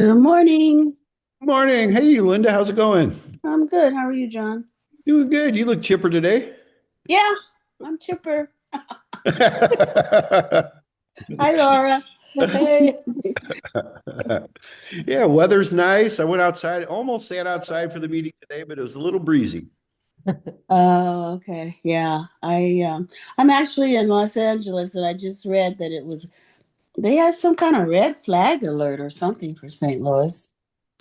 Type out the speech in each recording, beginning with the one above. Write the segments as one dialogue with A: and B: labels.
A: Good morning.
B: Morning. Hey, Linda. How's it going?
A: I'm good. How are you, John?
B: Doing good. You look chipper today.
A: Yeah, I'm chipper. Hi, Laura. Hey.
B: Yeah, weather's nice. I went outside, almost sat outside for the meeting today, but it was a little breezy.
A: Oh, okay. Yeah. I'm actually in Los Angeles and I just read that they had some kind of red flag alert or something for St. Louis.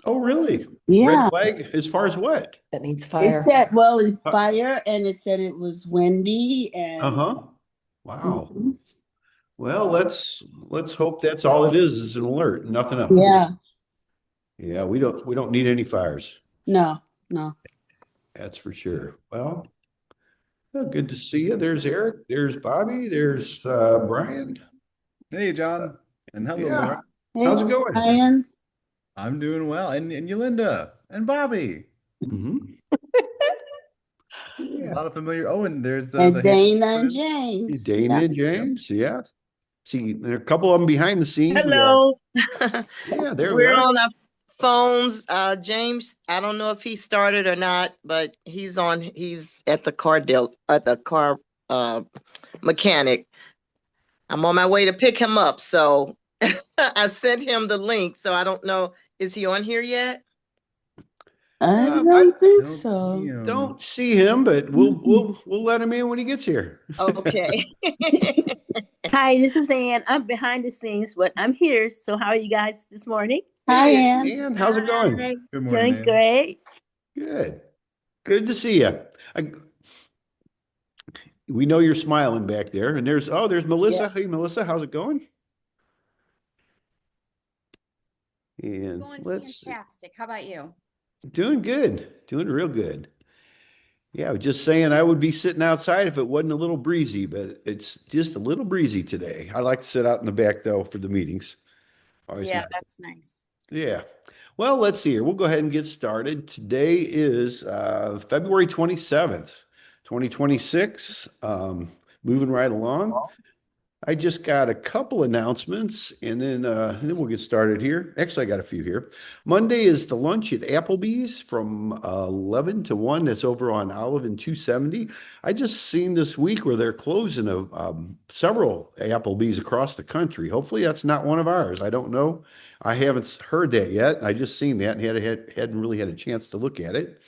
B: Oh, really? Red
A: Yeah.
B: flag as far as what?
C: That means
A: It
C: fire.
A: said, well, it's
B: Uh,
A: fire and it said it was windy and
B: uh-huh. Wow.
A: Mhm.
B: Well, let's hope that's all it is an alert, nothing else.
A: Yeah.
B: Yeah, we don't need any fires.
A: No, no.
B: That's for sure. Well, good to see you. There's Eric, there's Bobby, there's Brian.
D: Hey, John, and hello, Laura.
B: Yeah.
A: Hey,
B: How's it going?
A: Brian.
D: I'm doing well, and Yolanda and Bobby.
B: Hmm.
D: A
B: Yeah.
D: lot of familiar. Oh, and there's
A: And
D: the hand
A: Dana and
D: friend.
A: James. Yeah.
B: Dana,
D: Yep.
B: James, yeah. See, there are a couple of them behind the scenes. We got,
E: Hello.
B: yeah, there we
E: We're
B: are.
E: on our phones. James, I don't know if he started or not, but he's at the car uh mechanic. I'm on my way to pick him up. So I sent him the link. So I don't know. Is he on here yet?
A: I
B: I
A: don't
D: I
A: think
D: don't see
A: so.
D: him.
B: don't see him, but we'll let him in when he gets here.
E: Okay.
F: Hi, this is Ann. I'm behind the scenes, but I'm here. So, how are you guys this morning?
A: Hi,
B: Hey,
A: Ann.
B: Ann, how's it going?
E: Hi.
D: Good morning,
F: Doing
D: man.
F: great.
B: Good. Good to see you. I, we know you're smiling back there, and there's
A: Yeah.
B: Melissa. Hey, Melissa, how's it going? And
G: Going
B: let's see.
G: fantastic. How about you?
B: Doing good. Doing real good. Yeah, I was just saying I would be sitting outside if it wasn't a little breezy, but it's just a little breezy today. I like to sit out in the back though for the meetings. Always
G: Yeah,
B: nice.
G: that's nice.
B: Yeah. Well, let's see here. We'll go ahead and get started. Today is February 27th, 2026. Moving right along. I just got a couple announcements and then we'll get started here. Actually, I got a few here. Monday is the lunch at Applebee's from 11 to 1. That's over on Olive and 270. I just seen this week where they're closing several Applebee's across the country. Hopefully that's not one of ours. I don't know. I haven't heard that yet. I just seen that and hadn't really had a chance to look at it.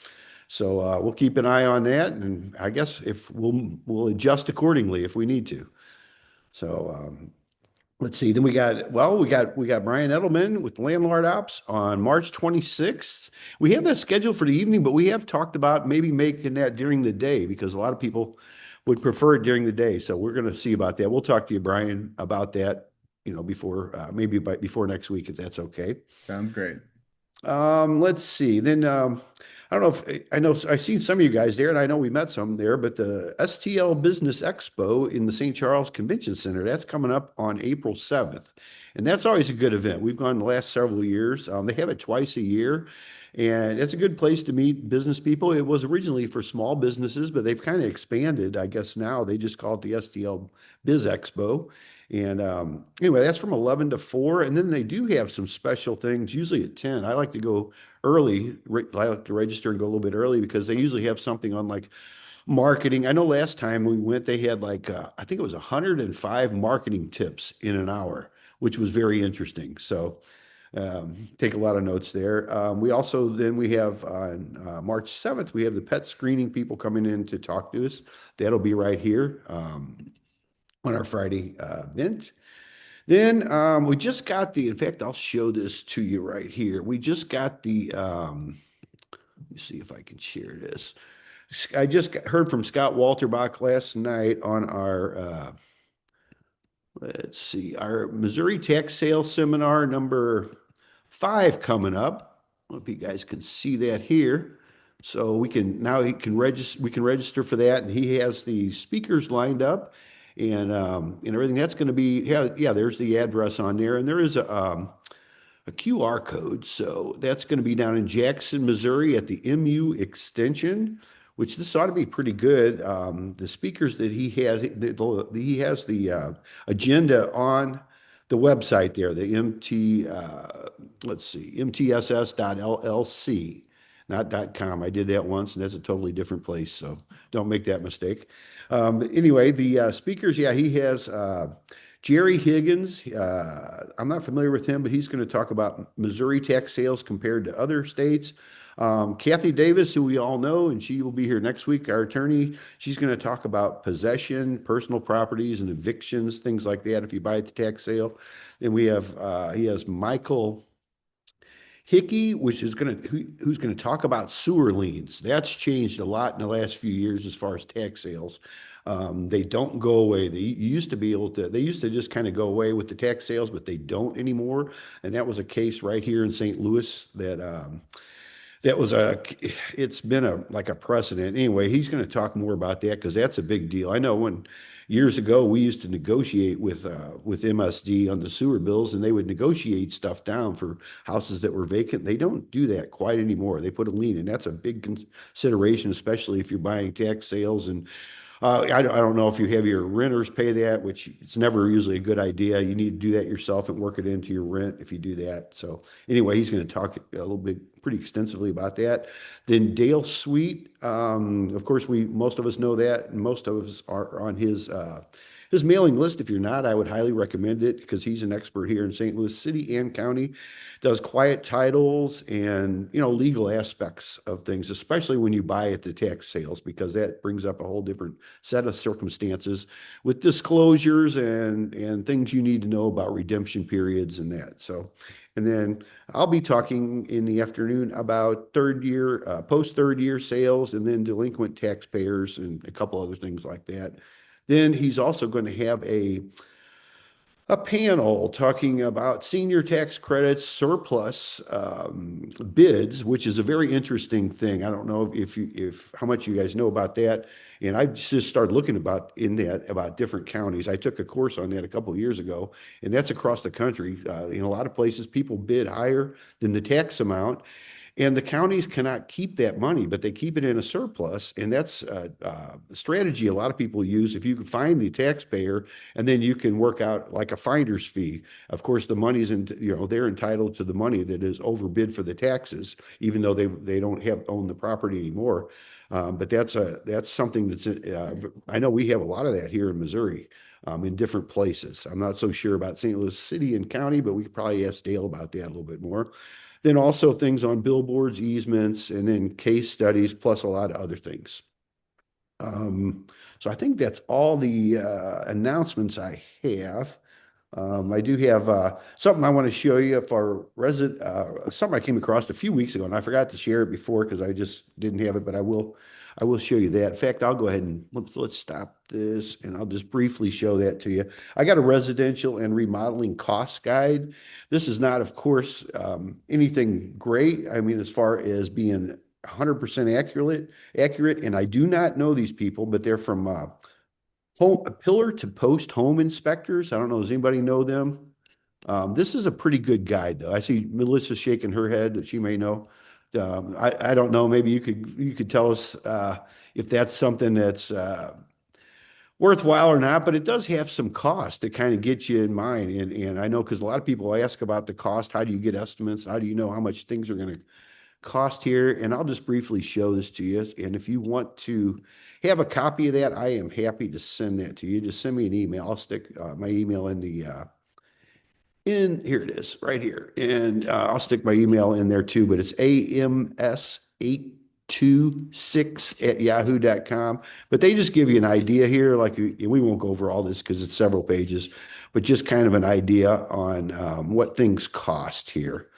B: So we'll keep an eye on that, and I guess if we'll adjust accordingly if we need to. So let's see. Then we got Bryan Edelman with LandlordOps on March 26th. We have that scheduled for the evening, but we have talked about maybe making that during the day because a lot of people would prefer it during the day. So we're going to see about that. We'll talk to you, Brian, about that, before before next week if that's okay.
D: Sounds great.
B: Let's see. Then I don't know if I know I've seen some of you guys there, and I know we met some there, but the STL Business Expo in the St. Charles Convention Center, that's coming up on April 7th. And that's always a good event. We've gone the last several years. They have it twice a year, and it's a good place to meet business people. It was originally for small businesses, but they've kind of expanded. I guess now they just call it the STL Biz Expo. And anyway, that's from 11 to 4. And then they do have some special things, usually at 10. I like to go early. I like to register and go a little bit early because they usually have something on like marketing. I know last time we went, they had like, I think it was 105 marketing tips in an hour, which was very interesting. So take a lot of notes there. We have on March 7th, we have the pet screening people coming in to talk to us. That'll be right here. On our Friday event. Then we just got in fact, I'll show this to you right here. We just got let me see if I can share this. I just heard from Scott Walterbach last night on let's see, our Missouri Tax Sales Seminar number 5 coming up. I don't know if you guys can see that here. So he can register, we can register for that, and he has the speakers lined up and everything. That's going to be, yeah, there's the address on there, and there is a QR code. So that's going to be down in Jackson, Missouri at the MU extension, which this ought to be pretty good. The speakers that he has the agenda on the website there, the let's see, mtss.llc, not .com. I did that once, and that's a totally different place, so don't make that mistake. Anyway, the speakers, yeah, he has Jerry Higgins. I'm not familiar with him, but he's going to talk about Missouri tax sales compared to other states. Kathie Davis, who we all know, and she will be here next week, our attorney. She's going to talk about possession, personal properties, and evictions, things like that if you buy at the tax sale. Then we have he has Michael Hickey, who's going to talk about sewer liens. That's changed a lot in the last few years as far as tax sales. They don't go away. They used to be able to, they used to just kind of go away with the tax sales, but they don't anymore. And that was a case right here in St. Louis that was it's been like a precedent. Anyway, he's going to talk more about that because that's a big deal. I know when years ago we used to negotiate with MSD on the sewer bills, and they would negotiate stuff down for houses that were vacant. They don't do that quite anymore. They put a lien, and that's a big consideration, especially if you're buying tax sales. And I don't know if you have your renters pay that, which it's never usually a good idea. You need to do that yourself and work it into your rent if you do that. So anyway, he's going to talk a little bit, pretty extensively about that. Then Dale Sweet, of course, most of us know that, and most of us are on his mailing list. If you're not, I would highly recommend it because he's an expert here in St. Louis City and County, does quiet titles and, legal aspects of things, especially when you buy at the tax sales, because that brings up a whole different set of circumstances with disclosures and things you need to know about redemption periods and that. So, and then I'll be talking in the afternoon about post third year sales, and then delinquent taxpayers and a couple other things like that. Then he's also going to have a panel talking about senior tax credits, surplus bids, which is a very interesting thing. I don't know if how much you guys know about that. And I just started looking about different counties. I took a course on that a couple of years ago, and that's across the country. In a lot of places, people bid higher than the tax amount. And the counties cannot keep that money, but they keep it in a surplus. And that's a strategy a lot of people use. If you can find the taxpayer, and then you can work out like a finder's fee. Of course, the money's they're entitled to the money that is overbid for the taxes, even though they don't own the property anymore. But that's something that's I know we have a lot of that here in Missouri. In different places. I'm not so sure about St. Louis City and County, but we could probably ask Dale about that a little bit more. Then also things on billboards, easements, and then case studies, plus a lot of other things. So I think that's all the announcements I have. I do have something I want to show you for something I came across a few weeks ago, and I forgot to share it before because I just didn't have it, but I will show you that. In fact, I'll go ahead and let's stop this, and I'll just briefly show that to you. I got a residential and remodeling cost guide. This is not, of course, anything great. I mean, as far as being 100% accurate, and I do not know these people, but they're from pillar to post home inspectors. I don't know. Does anybody know them? This is a pretty good guide, though. I see Melissa shaking her head that she may know. I don't know. Maybe you could tell us if that's something that's worthwhile or not, but it does have some cost to kind of get you in mind. And I know because a lot of people ask about the cost. How do you get estimates? How do you know how much things are going to cost here? And I'll just briefly show this to you. And if you want to have a copy of that, I am happy to send that to you. Just send me an email. I'll stick my email in here it is right here. And I'll stick my email in there too, but it's ams826@yahoo.com. But they just give you an idea here. Like we won't go over all this because it's several pages, but just kind of an idea on what things cost here.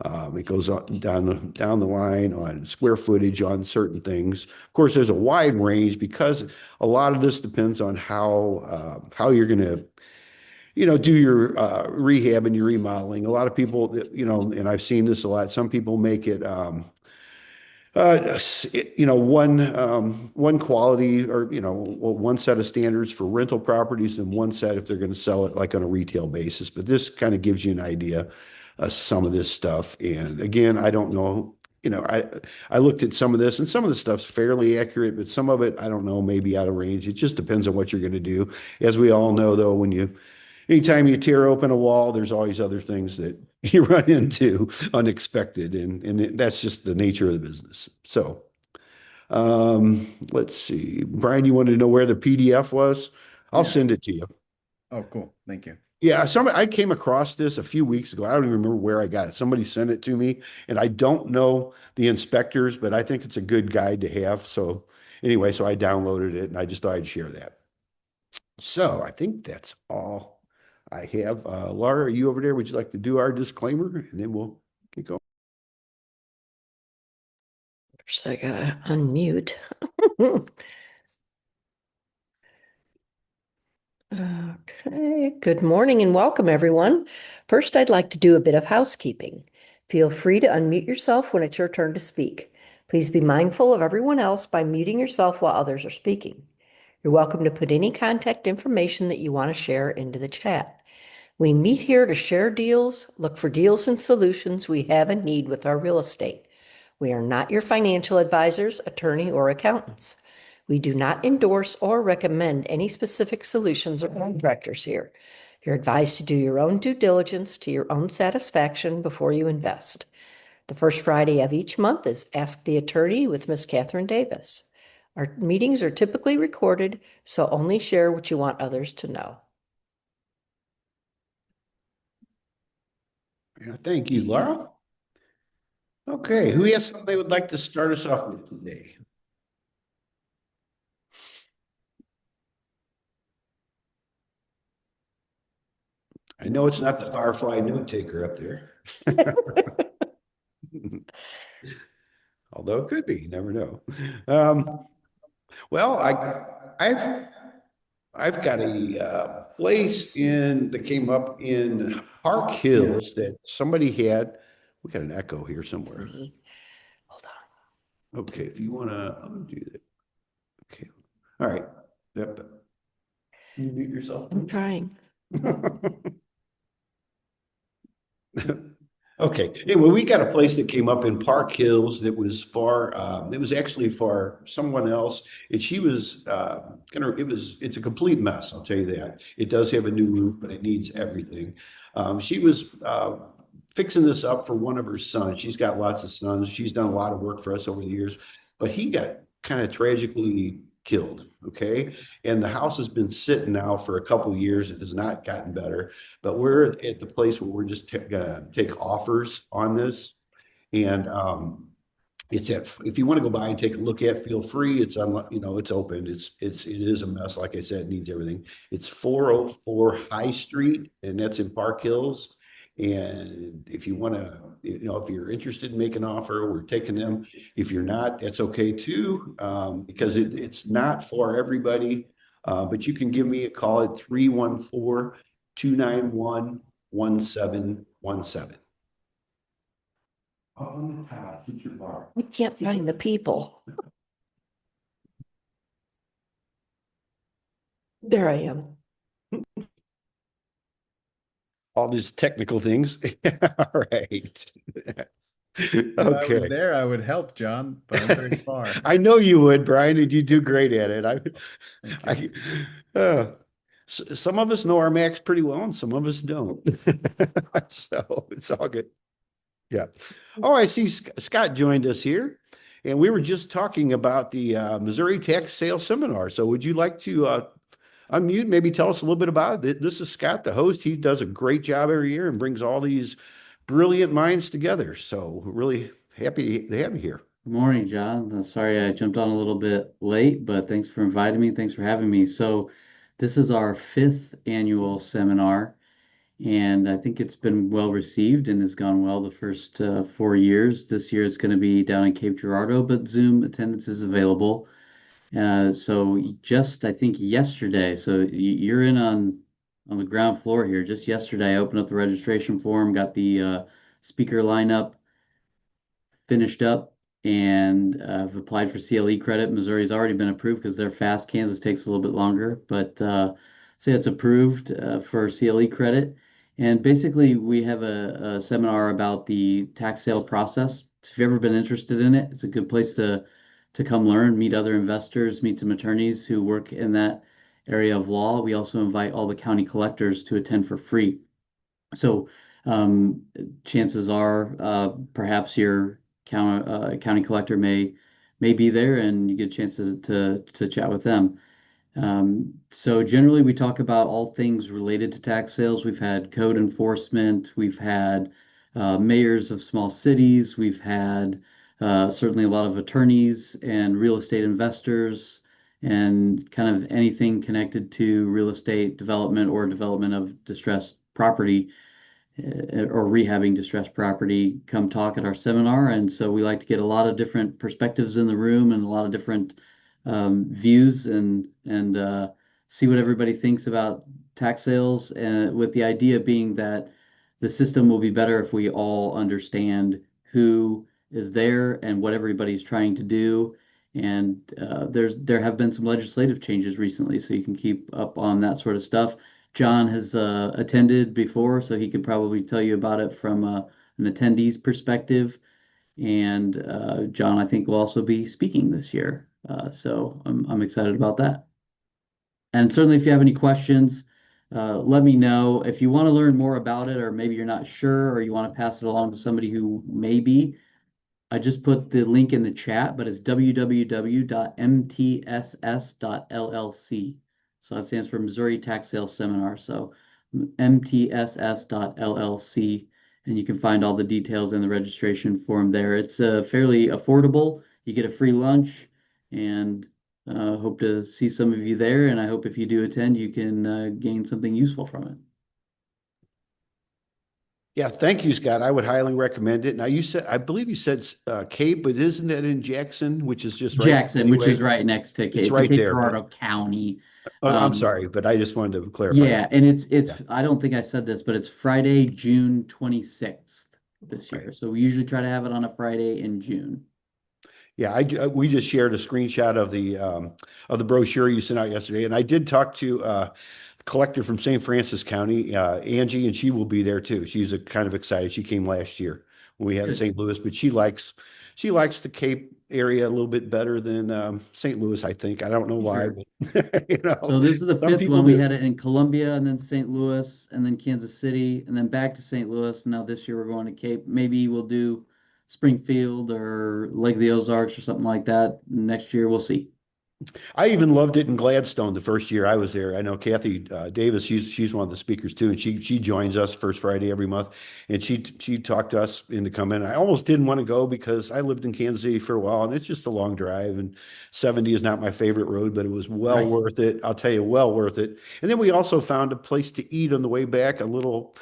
B: It goes on down the line on square footage on certain things. Of course, there's a wide range because a lot of this depends on how you're going to do your rehab and your remodeling. A lot of people, and I've seen this a lot. Some people make it, one quality or one set of standards for rental properties and one set if they're going to sell it like on a retail basis. But this kind of gives you an idea of some of this stuff. And again, I don't know. I looked at some of this, and some of the stuff's fairly accurate, but some of it I don't know, maybe out of range. It just depends on what you're going to do. As we all know, though, when you anytime you tear open a wall, there's always other things that you run into unexpected, and that's just the nature of the business. So, let's see. Brian, you wanted to know where the PDF was? I'll
D: Yeah.
B: send it to you.
D: Oh, cool. Thank you.
B: Yeah, I came across this a few weeks ago. I don't even remember where I got it. Somebody sent it to me, and I don't know the inspectors, but I think it's a good guide to have. So anyway, so I downloaded it, and I just thought I'd share that. So I think that's all I have. Laura, are you over there? Would you like to do our disclaimer, and then we'll get going?
C: So I gotta unmute. Okay, good morning and welcome, everyone. First, I'd like to do a bit of housekeeping. Feel free to unmute yourself when it's your turn to speak. Please be mindful of everyone else by muting yourself while others are speaking. You're welcome to put any contact information that you want to share into the chat. We meet here to share deals, look for deals and solutions we have and need with our real estate. We are not your financial advisors, attorney, or accountants. We do not endorse or recommend any specific solutions or contractors here. You're advised to do your own due diligence to your own satisfaction before you invest. The first Friday of each month is Ask the Attorney with Ms. Kathie Davis. Our meetings are typically recorded, so only share what you want others to know.
B: Yeah, thank you, Laura. Okay, who has something they would like to start us off with today? I know it's not the Firefly note taker up there. Although it could be, you never know. Well, I've got a place that came up in Park Hills that somebody had. We got an echo here somewhere.
C: Hold on.
B: Okay, if you want to do that. Okay, all right. Yep. Can you mute yourself?
C: I'm trying.
B: Okay. Anyway, we got a place that came up in Park Hills that was it was actually for someone else. And she was it's a complete mess. I'll tell you that. It does have a new roof, but it needs everything. She was fixing this up for one of her sons. She's got lots of sons. She's done a lot of work for us over the years, but he got kind of tragically killed. Okay. And the house has been sitting now for a couple of years. It has not gotten better. But we're at the place where we're just gonna take offers on this. And if you want to go by and take a look at, feel free. It's it's open. It is a mess. Like I said, it needs everything. It's 404 High Street, and that's in Park Hills. And if you want to, if you're interested in making an offer, we're taking them. If you're not, that's okay too, because it's not for everybody. But you can give me a call at 314-291-1717. On the top, hit your bar.
C: I can't find the people. There I am.
B: All these technical things. All right.
D: If I
B: Okay.
D: was there, I would help, John, but I'm very far.
B: I know you would, Brian, and you do great at it.
D: Thank you.
B: Some of us know our Macs pretty well, and some of us don't. So it's all good. Yeah. Oh, I see Scott joined us here, and we were just talking about the Missouri Tax Sale Seminar. So would you like to unmute, maybe tell us a little bit about it? This is Scott, the host. He does a great job every year and brings all these brilliant minds together. So we're really happy to have you here.
G: Good morning, John. Sorry I jumped on a little bit late, but thanks for inviting me. Thanks for having me. So this is our 5th annual seminar, and I think it's been well received and has gone well the first 4 years. This year it's going to be down in Cape Girardeau, but Zoom attendance is available. So just, I think yesterday, so you're in on the ground floor here. Just yesterday, I opened up the registration form, got the speaker lineup finished up, and I've applied for CLE credit. Missouri's already been approved because they're fast. Kansas takes a little bit longer, but so it's approved for CLE credit. And basically, we have a seminar about the tax sale process. So if you've ever been interested in it, it's a good place to come learn, meet other investors, meet some attorneys who work in that area of law. We also invite all the county collectors to attend for free. So chances are perhaps your county collector may be there and you get a chance to chat with them. So generally, we talk about all things related to tax sales. We've had code enforcement, we've had mayors of small cities, we've had certainly a lot of attorneys and real estate investors, and kind of anything connected to real estate development or development of distressed property or rehabbing distressed property come talk at our seminar. And so we like to get a lot of different perspectives in the room and a lot of different views and see what everybody thinks about tax sales, and with the idea being that the system will be better if we all understand who is there and what everybody's trying to do. And there have been some legislative changes recently, so you can keep up on that sort of stuff. John has attended before, so he could probably tell you about it from an attendee's perspective. And John, I think, will also be speaking this year. So I'm excited about that. And certainly, if you have any questions, let me know. If you want to learn more about it, or maybe you're not sure, or you want to pass it along to somebody who may be, I just put the link in the chat, but it's www.mtss.llc. So that stands for Missouri Tax Sales Seminar. So mtss.llc, and you can find all the details in the registration form there. It's fairly affordable. You get a free lunch, and hope to see some of you there. And I hope if you do attend, you can gain something useful from it.
B: Yeah, thank you, Scott. I would highly recommend it. Now, I believe you said Cape, but isn't that in Jackson, which is just right
G: Jackson, which is right next to Cape.
B: It's right
G: in Cape
B: there,
G: Girardeau County.
B: I'm sorry, but I just wanted to clarify.
G: Yeah, and it's I don't think I said this, but it's Friday, June 26th this year.
B: Right.
G: So we usually try to have it on a Friday in June.
B: Yeah, we just shared a screenshot of the brochure you sent out yesterday, and I did talk to a collector from St. Francis County, Angie, and she will be there too. She's kind of excited. She came last year when we had
G: Good.
B: St. Louis, but she likes the Cape area a little bit better than St. Louis, I think. I don't know why,
G: Sure.
B: but
G: So this is the
B: some
G: fifth
B: people
G: one. We
B: do.
G: had it in Columbia and then St. Louis and then Kansas City and then back to St. Louis. And now this year we're going to Cape. Maybe we'll do Springfield or Lake of the Ozarks or something like that. Next year we'll see.
B: I even loved it in Gladstone the first year I was there. I know Kathie Davis, she's one of the speakers too, and she joins us first Friday every month, and she talked to us into coming. I almost didn't want to go because I lived in Kansas City for a while, and it's just a long drive, and 70 is not my favorite road, but it was well
G: Right.
B: worth it. I'll tell you, well worth it. And then we also found a place to eat on the way back, a little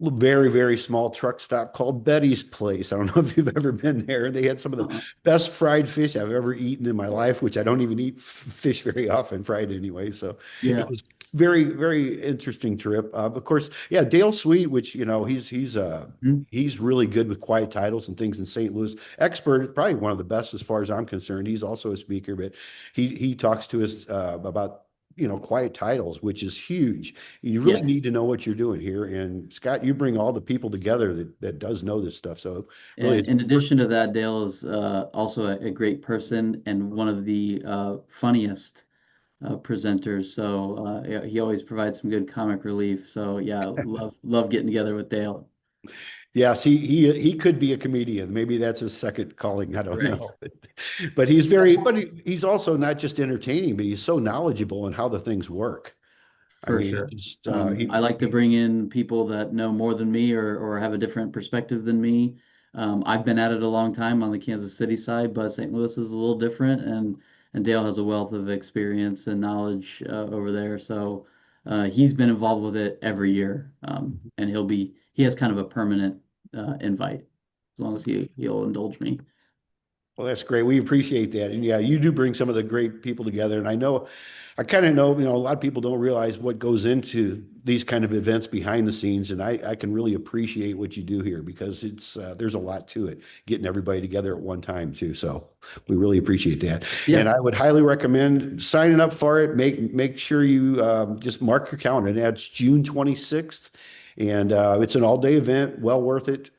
B: very, very small truck stop called Betty's Place. I don't know if you've ever been there. They had some of the best fried fish I've ever eaten in my life, which I don't even eat fish very often, fried anyway. So
G: Yeah.
B: it was very, very interesting trip. Of course, yeah, Dale Sweet, which he's really good with quiet titles and things in St. Louis. Expert, probably one of the best as far as I'm concerned. He's also a speaker, but he talks to us about quiet titles, which is huge. You really
G: Yes.
B: need to know what you're doing here. And Scott, you bring all the people together that does know this stuff. So really,
G: And in addition to that, Dale is also a great person and one of the funniest presenters. So he always provides some good comic relief. So yeah, love getting together with Dale.
B: yeah, see, he could be a comedian. Maybe that's his second calling. I don't
G: Right.
B: know. But he's also not just entertaining, but he's so knowledgeable in how the things work. I
G: For
B: mean,
G: sure.
B: just
G: I like to bring in people that know more than me or have a different perspective than me. I've been at it a long time on the Kansas City side, but St. Louis is a little different, and Dale has a wealth of experience and knowledge over there. So he's been involved with it every year, and he has kind of a permanent invite as long as he'll indulge me.
B: Well, that's great. We appreciate that. And yeah, you do bring some of the great people together. And I kind of know, a lot of people don't realize what goes into these kind of events behind the scenes. And I can really appreciate what you do here because there's a lot to it, getting everybody together at one time too. So we really appreciate that.
G: Yeah.
B: And I would highly recommend signing up for it. Make sure you just mark your calendar. And that's June 26th. And it's an all-day event, well worth it.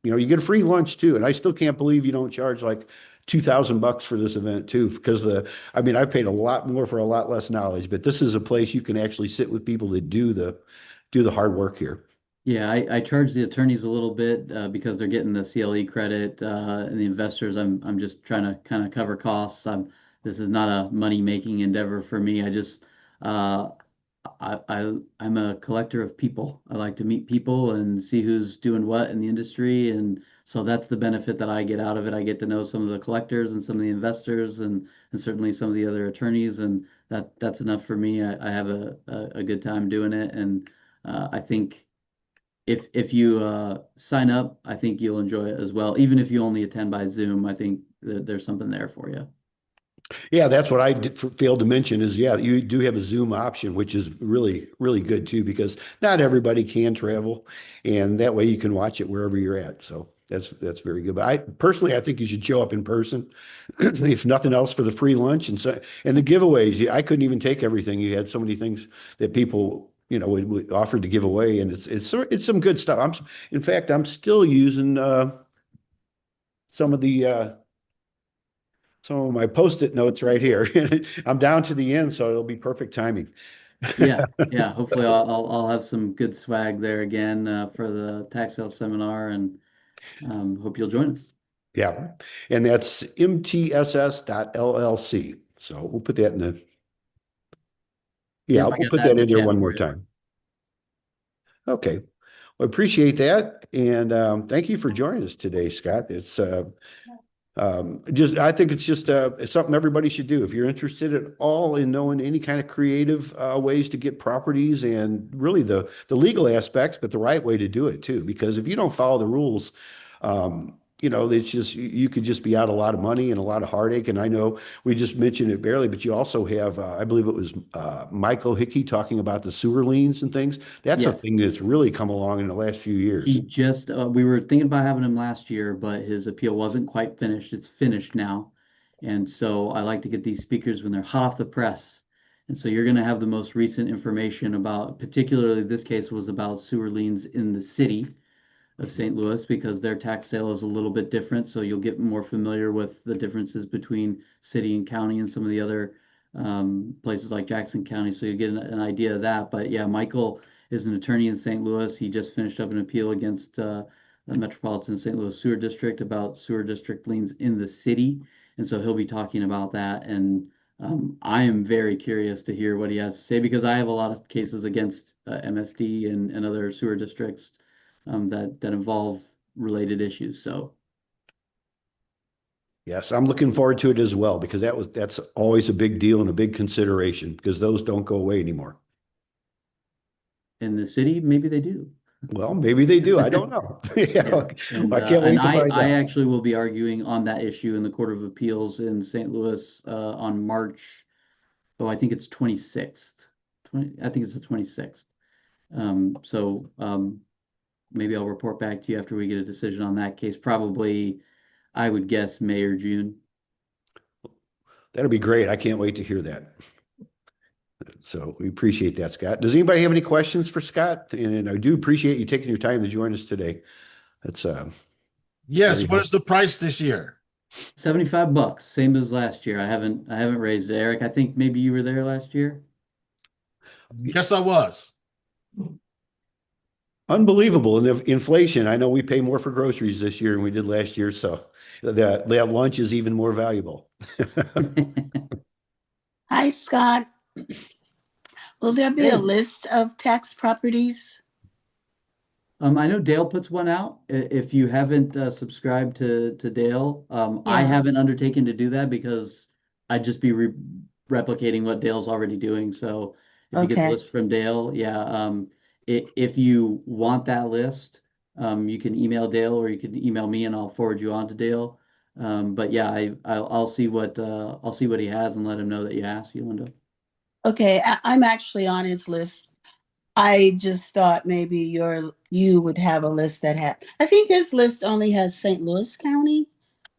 B: You get a free lunch too. And I still can't believe you don't charge like $2,000 for this event too, because I mean, I paid a lot more for a lot less knowledge, but this is a place you can actually sit with people that do the hard work here.
G: Yeah, I charge the attorneys a little bit because they're getting the CLE credit, and the investors. I'm just trying to kind of cover costs. This is not a money making endeavor for me. Uh, I'm a collector of people. I like to meet people and see who's doing what in the industry, and so that's the benefit that I get out of it. I get to know some of the collectors and some of the investors, and certainly some of the other attorneys, and that's enough for me. I have a good time doing it, and I think if you sign up, I think you'll enjoy it as well. Even if you only attend by Zoom, I think there's something there for you.
B: Yeah, that's what I failed to mention is, yeah, you do have a Zoom option, which is really, really good too, because not everybody can travel, and that way you can watch it wherever you're at. So that's very good. But I think you should show up in person, if nothing else, for the free lunch and the giveaways. I couldn't even take everything. You had so many things that people, would offer to give away, and it's some good stuff. In fact, I'm still using some of the some of my post-it notes right here. I'm down to the end, so it'll be perfect timing.
G: Yeah, yeah. Hopefully, I'll have some good swag there again for the tax sale seminar, and hope you'll join us.
B: Yeah, and that's mtss.llc. So we'll put that in the, yeah,
G: Yep, I
B: we'll
G: got
B: put
G: that in
B: that
G: the
B: in there
G: chat
B: one
G: for
B: more
G: you.
B: time. Okay, well, appreciate that, and thank you for joining us today, Scott. I think it's something everybody should do. If you're interested at all in knowing any kind of creative ways to get properties and really the legal aspects, but the right way to do it too. Because if you don't follow the rules, it's just, you could just be out a lot of money and a lot of heartache. And I know we just mentioned it barely, but you also have, I believe it was Michael Hickey talking about the sewer liens and things. That's a
G: Yes.
B: thing that's really come along in the last few years.
G: He just, we were thinking about having him last year, but his appeal wasn't quite finished. It's finished now. And so I like to get these speakers when they're hot off the press. And so you're going to have the most recent information about, particularly this case was about sewer liens in the city of St. Louis because their tax sale is a little bit different. So you'll get more familiar with the differences between city and county and some of the other places like Jackson County. So you get an idea of that. But yeah, Michael is an attorney in St. Louis. He just finished up an appeal against the Metropolitan St. Louis Sewer District about sewer district liens in the city. And so he'll be talking about that. And I am very curious to hear what he has to say because I have a lot of cases against MSD and other sewer districts that involve related issues. So
B: Yes, I'm looking forward to it as well because that's always a big deal and a big consideration because those don't go away anymore.
G: in the city, maybe they do.
B: Well, maybe they do. I don't know. Yeah.
G: And,
B: I can't wait to find
G: I
B: out.
G: actually will be arguing on that issue in the Court of Appeals in St. Louis on March. Oh, I think it's 26th. I think it's the 26th. Maybe I'll report back to you after we get a decision on that case. Probably, I would guess May or June.
B: That'll be great. I can't wait to hear that. So we appreciate that, Scott. Does anybody have any questions for Scott? And I do appreciate you taking your time to join us today. That's
H: yes. What is the price this year?
G: $75, same as last year. I haven't raised it. Eric, I think maybe you were there last year.
H: Yes, I was.
B: unbelievable. And the inflation, I know we pay more for groceries this year than we did last year. So that lunch is even more valuable.
A: Hi, Scott. Will there be a list of tax properties?
G: I know Dale puts one out. If you haven't subscribed to Dale, I
A: Yeah.
G: haven't undertaken to do that because I'd just be replicating what Dale's already doing. So if you get the
A: Okay.
G: list from Dale, yeah. If you want that list, you can email Dale or you can email me and I'll forward you on to Dale. But yeah, I'll see what he has and let him know that you asked, Yolanda.
A: Okay, I'm actually on his list. I just thought maybe you would have a list that had. I think his list only has St. Louis County.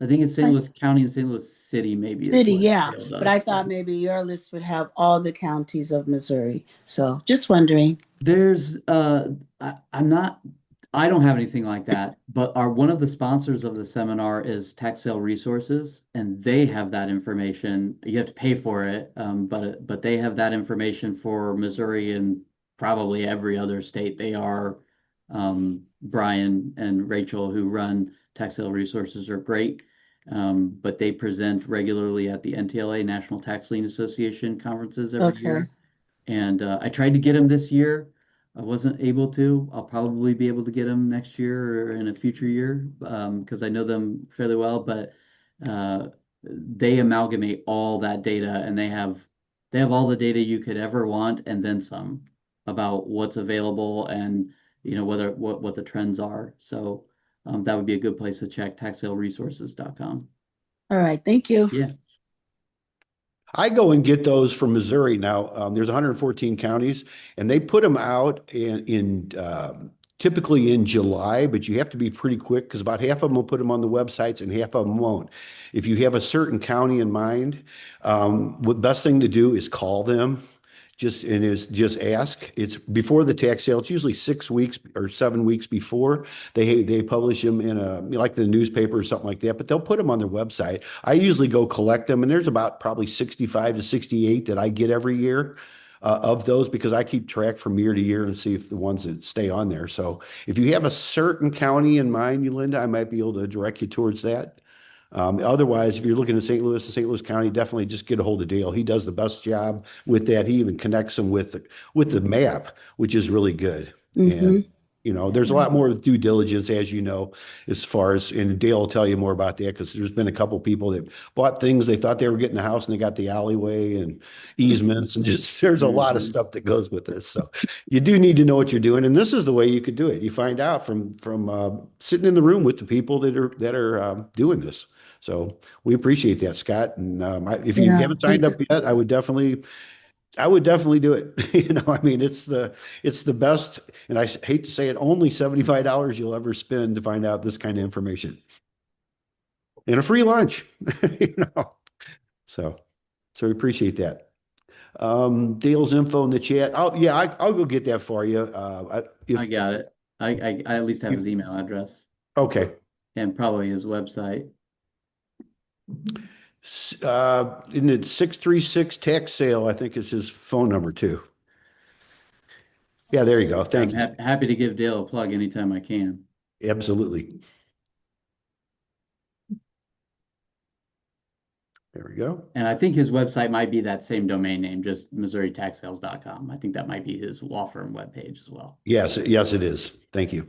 G: I think it's St. Louis County and St. Louis City, maybe is
A: City,
G: what
A: yeah.
G: Dale
A: But I
G: does.
A: thought maybe your list would have all the counties of Missouri. So just wondering.
G: There's I'm not I don't have anything like that, but one of the sponsors of the seminar is Tax Sale Resources, and they have that information. You have to pay for it, but they have that information for Missouri and probably every other state. They are Brian and Rachel, who run Tax Sale Resources, are great, but they present regularly at the NTLA, National Tax Lien Association conferences every
A: Okay.
G: year. And I tried to get him this year. I wasn't able to. I'll probably be able to get them next year or in a future year because I know them fairly well. But they amalgamate all that data, and they have all the data you could ever want, and then some about what's available and what the trends are. So that would be a good place to check taxsaleresources.com.
A: All right. Thank you.
G: Yeah.
B: I go and get those from Missouri now. There's 114 counties, and they put them out typically in July, but you have to be pretty quick because about half of them will put them on the websites and half of them won't. If you have a certain county in mind, the best thing to do is call them. Just ask. It's before the tax sale. It's usually 6 weeks or 7 weeks before they publish them in like the newspaper or something like that. But they'll put them on their website. I usually go collect them, and there's about probably 65 to 68 that I get every year of those because I keep track from year to year and see if the ones that stay on there. So if you have a certain county in mind, Yolanda, I might be able to direct you towards that. Otherwise, if you're looking at St. Louis County, definitely just get a hold of Dale. He does the best job with that. He even connects them with the map, which is really good. And there's a lot more due diligence, as you know, as far as, and Dale will tell you more about that because there's been a couple people that bought things they thought they were getting the house and they got the alleyway and easements and just there's a lot of stuff that goes with this. So you do need to know what you're doing, and this is the way you could do it. You find out from sitting in the room with the people that are doing this. So we appreciate that, Scott. And if you haven't signed up yet, I would definitely do it. I mean, it's the best. And I hate to say it, only $75 you'll ever spend to find out this kind of information. And a free lunch, So we appreciate that. Dale's info in the chat. I'll go get that for you.
G: I got it. I at least have his email address.
B: Okay.
G: And probably his website.
B: In the 636 tax sale, I think is his phone number too. Yeah, there you go. Thank you.
G: Happy to give Dale a plug anytime I can.
B: Absolutely. There we go.
G: And I think his website might be that same domain name, just MissouriTaxSales.com. I think that might be his law firm webpage as well.
B: Yes, it is. Thank you.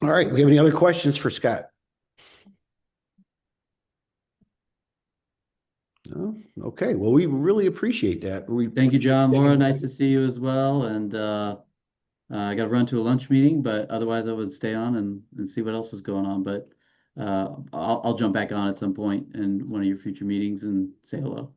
B: All right. We have any other questions for Scott? No? Okay. Well, we really appreciate that.
G: Thank you, John. Laura, nice to see you as well. And I got to run to a lunch meeting, but otherwise I would stay on and see what else is going on. But I'll jump back on at some point in one of your future meetings and say hello.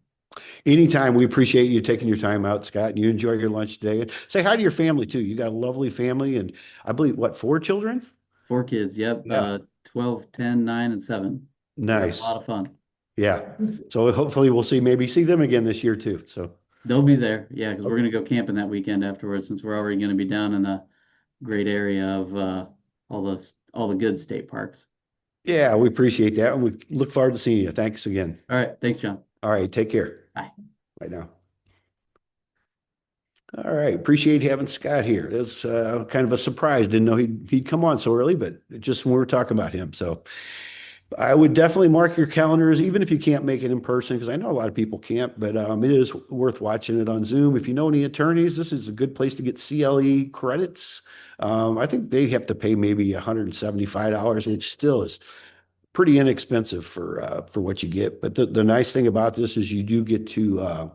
B: Anytime. We appreciate you taking your time out, Scott, and you enjoy your lunch today. And say hi to your family too. You got a lovely family, and I believe 4 children?
G: 4 kids. Yep. Yeah. 12, 10, 9, and 7.
B: Nice.
G: A lot of fun.
B: Yeah. So hopefully we'll see them again this year too. So
G: they'll be there. Yeah, because we're going to go camping that weekend afterwards, since we're already going to be down in the great area of all the good state parks.
B: Yeah, we appreciate that, and we look forward to seeing you. Thanks again.
G: All right. Thanks, John.
B: All right. Take care.
G: Bye.
B: Bye now. All right. Appreciate having Scott here. It was kind of a surprise. Didn't know he'd come on so early, but just when we were talking about him. So I would definitely mark your calendars, even if you can't make it in person, because I know a lot of people can't, but it is worth watching it on Zoom. If you know any attorneys, this is a good place to get CLE credits. I think they have to pay maybe $175, which still is pretty inexpensive for what you get. But the nice thing about this is you do get to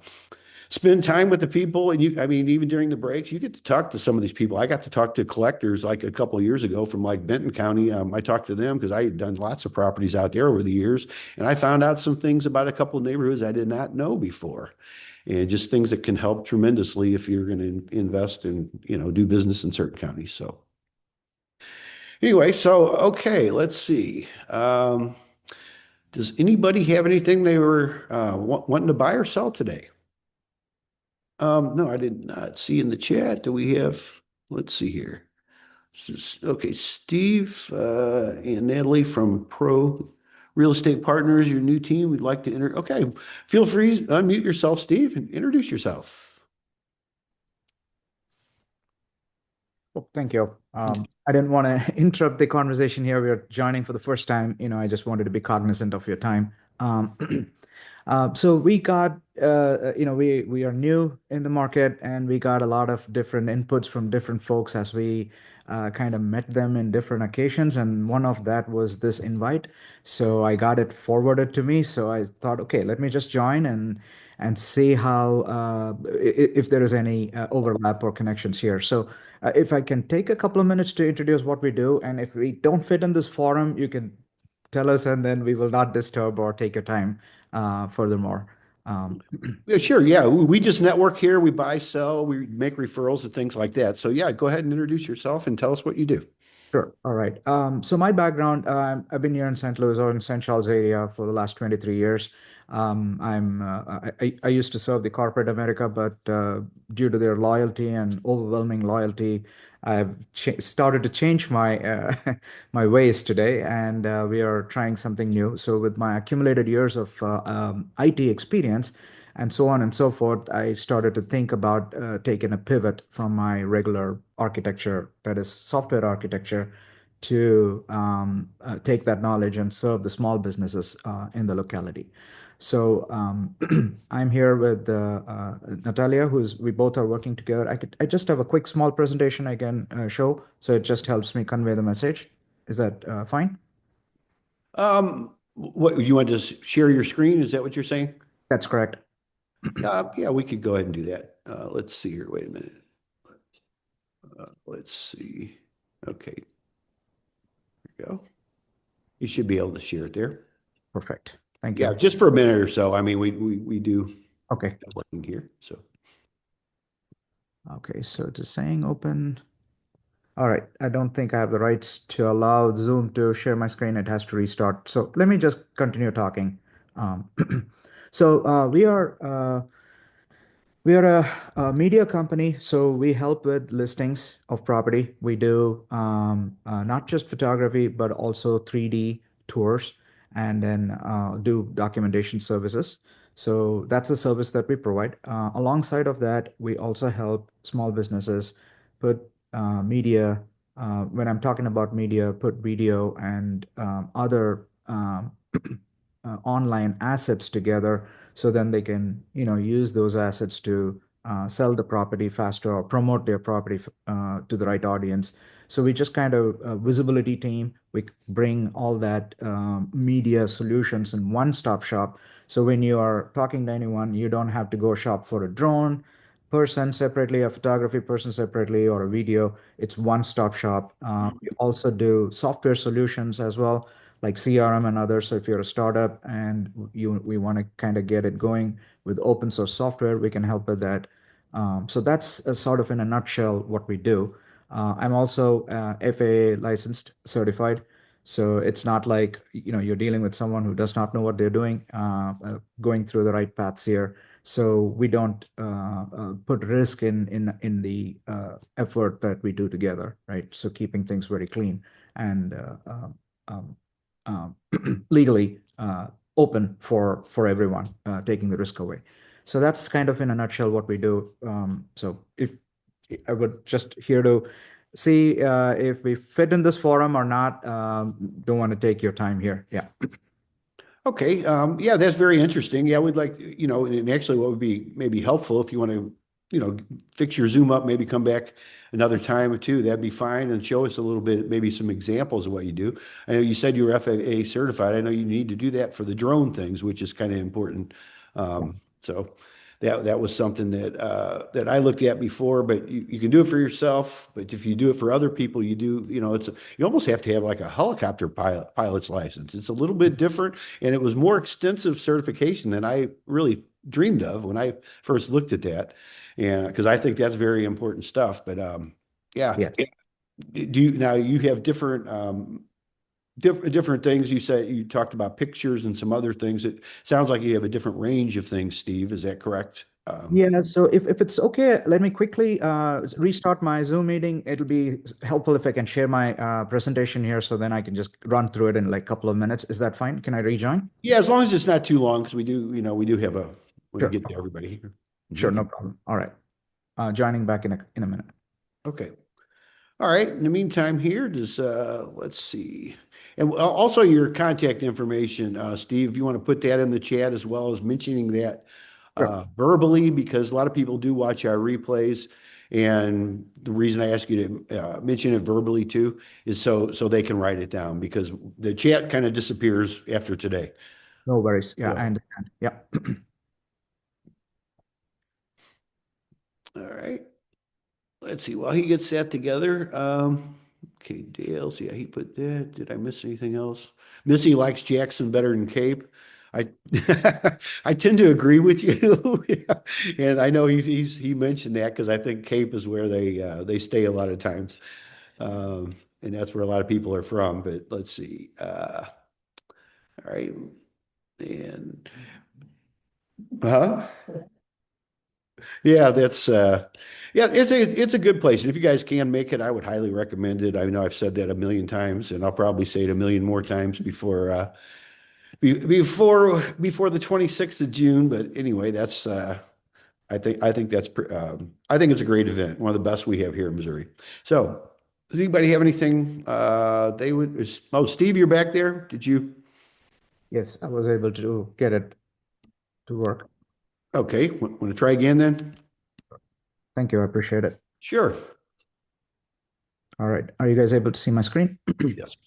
B: spend time with the people, and even during the breaks, you get to talk to some of these people. I got to talk to collectors like a couple of years ago from like Benton County. I talked to them because I had done lots of properties out there over the years, and I found out some things about a couple of neighborhoods I did not know before, and just things that can help tremendously if you're going to invest and do business in certain counties. So anyway, okay, let's see. Does anybody have anything they were wanting to buy or sell today? No, I did not see in the chat. Do we have, let's see here. Okay, Steve and Natalie from Pro Real Estate Partners, your new team, we'd like to enter. Okay, feel free to unmute yourself, Steve, and introduce yourself.
I: Oh, thank you. I didn't want to interrupt the conversation here. We are joining for the first time. I just wanted to be cognizant of your time. So we got, we are new in the market, and we got a lot of different inputs from different folks as we kind of met them in different occasions. And one of that was this invite. So I got it forwarded to me. So I thought, okay, let me just join and see how if there is any overlap or connections here. So if I can take a couple of minutes to introduce what we do, and if we don't fit in this forum, you can tell us, and then we will not disturb or take your time furthermore.
B: Yeah, sure. Yeah, we just network here. We buy, sell, we make referrals and things like that. So yeah, go ahead and introduce yourself and tell us what you do.
I: Sure. All right. So my background, I've been here in St. Louis or in St. Charles area for the last 23 years. I used to serve the corporate America, but due to their loyalty and overwhelming loyalty, I've started to change my my ways today, and we are trying something new. So with my accumulated years of IT experience, and so on and so forth, I started to think about taking a pivot from my regular architecture, that is software architecture, to take that knowledge and serve the small businesses in the locality. So I'm here with Natalia, we both are working together. I just have a quick small presentation I can show, so it just helps me convey the message. Is that fine?
B: What you want to just share your screen? Is that what you're saying?
I: That's correct.
B: Yeah, we could go ahead and do that. Let's see here. Wait a minute. Let's see. Okay. There you go. You should be able to share it there.
I: Perfect. Thank you.
B: Yeah, just for a minute or so. I mean, we do
I: okay
B: working here. So
I: okay, so it's saying open. All right. I don't think I have the rights to allow Zoom to share my screen. It has to restart. So let me just continue talking. So we are a media company, so we help with listings of property. We do not just photography, but also 3D tours, and then do documentation services. So that's a service that we provide. Alongside of that, we also help small businesses put media. When I'm talking about media, put video and other online assets together, so then they can use those assets to sell the property faster or promote their property to the right audience. So we just kind of visibility team. We bring all that media solutions in one-stop shop. So when you are talking to anyone, you don't have to go shop for a drone person separately, a photography person separately, or a video. It's one-stop shop. We also do software solutions as well, like CRM and others. So if you're a startup and we want to kind of get it going with open source software, we can help with that. So that's sort of in a nutshell what we do. I'm also FAA licensed certified. So it's not like you're dealing with someone who does not know what they're doing, going through the right paths here. So we don't put risk in the effort that we do together, right? So keeping things very clean and legally open for everyone, taking the risk away. So that's kind of in a nutshell what we do. So if I would just here to see if we fit in this forum or not. Don't want to take your time here. Yeah.
B: okay, yeah, that's very interesting. Yeah, we'd like, and actually what would be maybe helpful if you want to, fix your Zoom up, maybe come back another time or two, that'd be fine, and show us a little bit, maybe some examples of what you do. I know you said you were FAA certified. I know you need to do that for the drone things, which is kind of important. So that was something that I looked at before, but you can do it for yourself. But if you do it for other people, you do, you almost have to have like a helicopter pilot's license. It's a little bit different, and it was more extensive certification than I really dreamed of when I first looked at that. And because I think that's very important stuff. But yeah.
I: Yes.
B: Now you have different things. You said you talked about pictures and some other things. It sounds like you have a different range of things, Steve. Is that correct?
I: Yeah, so if it's okay, let me quickly restart my Zoom meeting. It'll be helpful if I can share my presentation here, so then I can just run through it in like a couple of minutes. Is that fine? Can I rejoin?
B: Yeah, as long as it's not too long, because we do have a, when to
I: Sure.
B: get to everybody here.
I: Sure, no problem. All right. Joining back in a minute.
B: Okay. All right. In the meantime here, let's see. And also your contact information, Steve, if you want to put that in the chat as well as mentioning that
I: Sure.
B: verbally, because a lot of people do watch our replays. And the reason I ask you to mention it verbally too is so they can write it down, because the chat kind of disappears after today.
I: No worries. Yeah,
B: So,
I: I understand. Yeah.
B: all right. Let's see. While he gets that together, okay, Dale's, yeah, he put that. Did I miss anything else? Missy likes Jackson better than Cape. I I tend to agree with you. Yeah. And I know he mentioned that because I think Cape is where they stay a lot of times. And that's where a lot of people are from. But let's see. All right. And huh? Yeah, yeah, it's a good place. And if you guys can make it, I would highly recommend it. I know I've said that a million times, and I'll probably say it a million more times before the 26th of June. But anyway, that's I think I think it's a great event, one of the best we have here in Missouri. So, does anybody have anything oh, Steve, you're back there? Did you?
I: Yes, I was able to get it to work.
B: Okay, want to try again then?
I: Thank you. I appreciate it.
B: Sure.
I: All right. Are you guys able to see my screen?
B: Yes.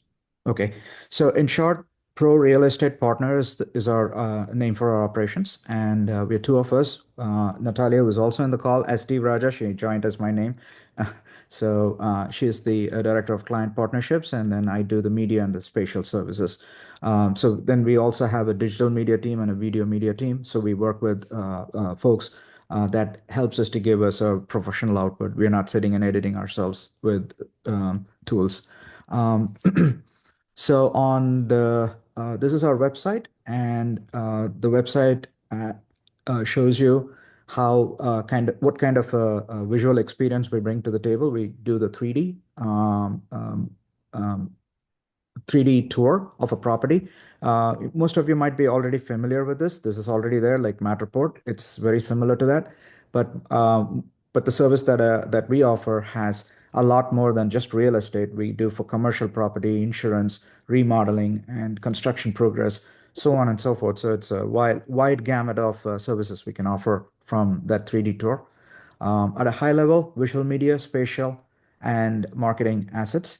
I: Okay. So in short, Pro Real Estate Partners is our name for our operations. And we're two of us. Natalia was also in the call as Steve Raja. She joined as my name. So she is the Director of Client Partnerships, and then I do the media and the spatial services. So then we also have a digital media team and a video media team. So we work with folks that helps us to give us a professional output. We're not sitting and editing ourselves with tools. So on this is our website, and the website shows you how what kind of visual experience we bring to the table. We do the 3D 3D tour of a property. Most of you might be already familiar with this. This is already there, like Matterport. It's very similar to that, but the service that we offer has a lot more than just real estate. We do for commercial property, insurance, remodeling, and construction progress, so on and so forth. So it's a wide gamut of services we can offer from that 3D tour. At a high level, visual media, spatial, and marketing assets.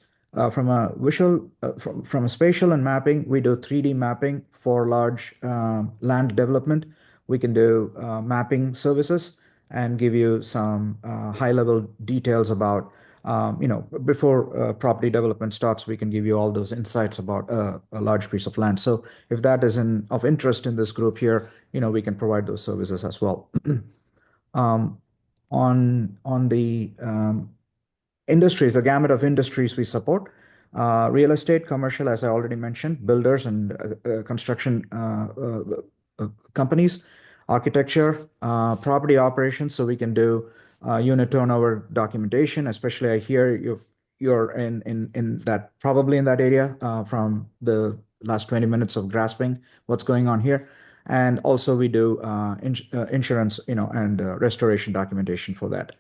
I: From a spatial and mapping, we do 3D mapping for large land development. We can do mapping services and give you some high-level details about, before property development starts, we can give you all those insights about a large piece of land. So if that is of interest in this group here, we can provide those services as well. On the industries, a gamut of industries we support. Real estate, commercial, as I already mentioned, builders and construction companies, architecture, property operations. So we can do unit turnover documentation, especially I hear you're in that, probably in that area from the last 20 minutes of grasping what's going on here. And also we do insurance, and restoration documentation for that.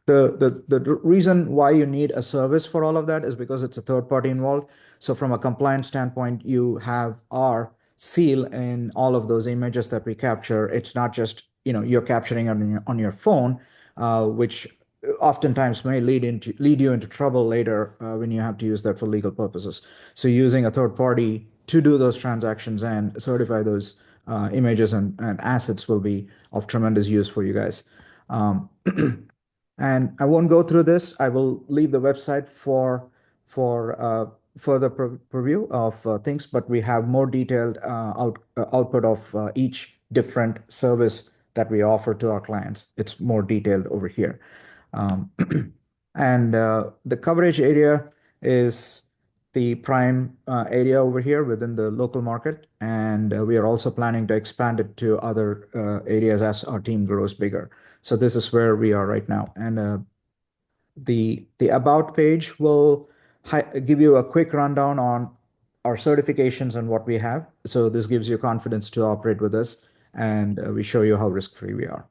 I: The reason why you need a service for all of that is because it's a third party involved. So from a compliance standpoint, you have our seal in all of those images that we capture. It's not just, you're capturing on your phone, which oftentimes may lead you into trouble later when you have to use that for legal purposes. So using a third party to do those transactions and certify those images and assets will be of tremendous use for you guys. And I won't go through this. I will leave the website for further preview of things, but we have more detailed output of each different service that we offer to our clients. It's more detailed over here. And the coverage area is the prime area over here within the local market, and we are also planning to expand it to other areas as our team grows bigger. So this is where we are right now. And the about page will give you a quick rundown on our certifications and what we have. So this gives you confidence to operate with us, and we show you how risk-free we are.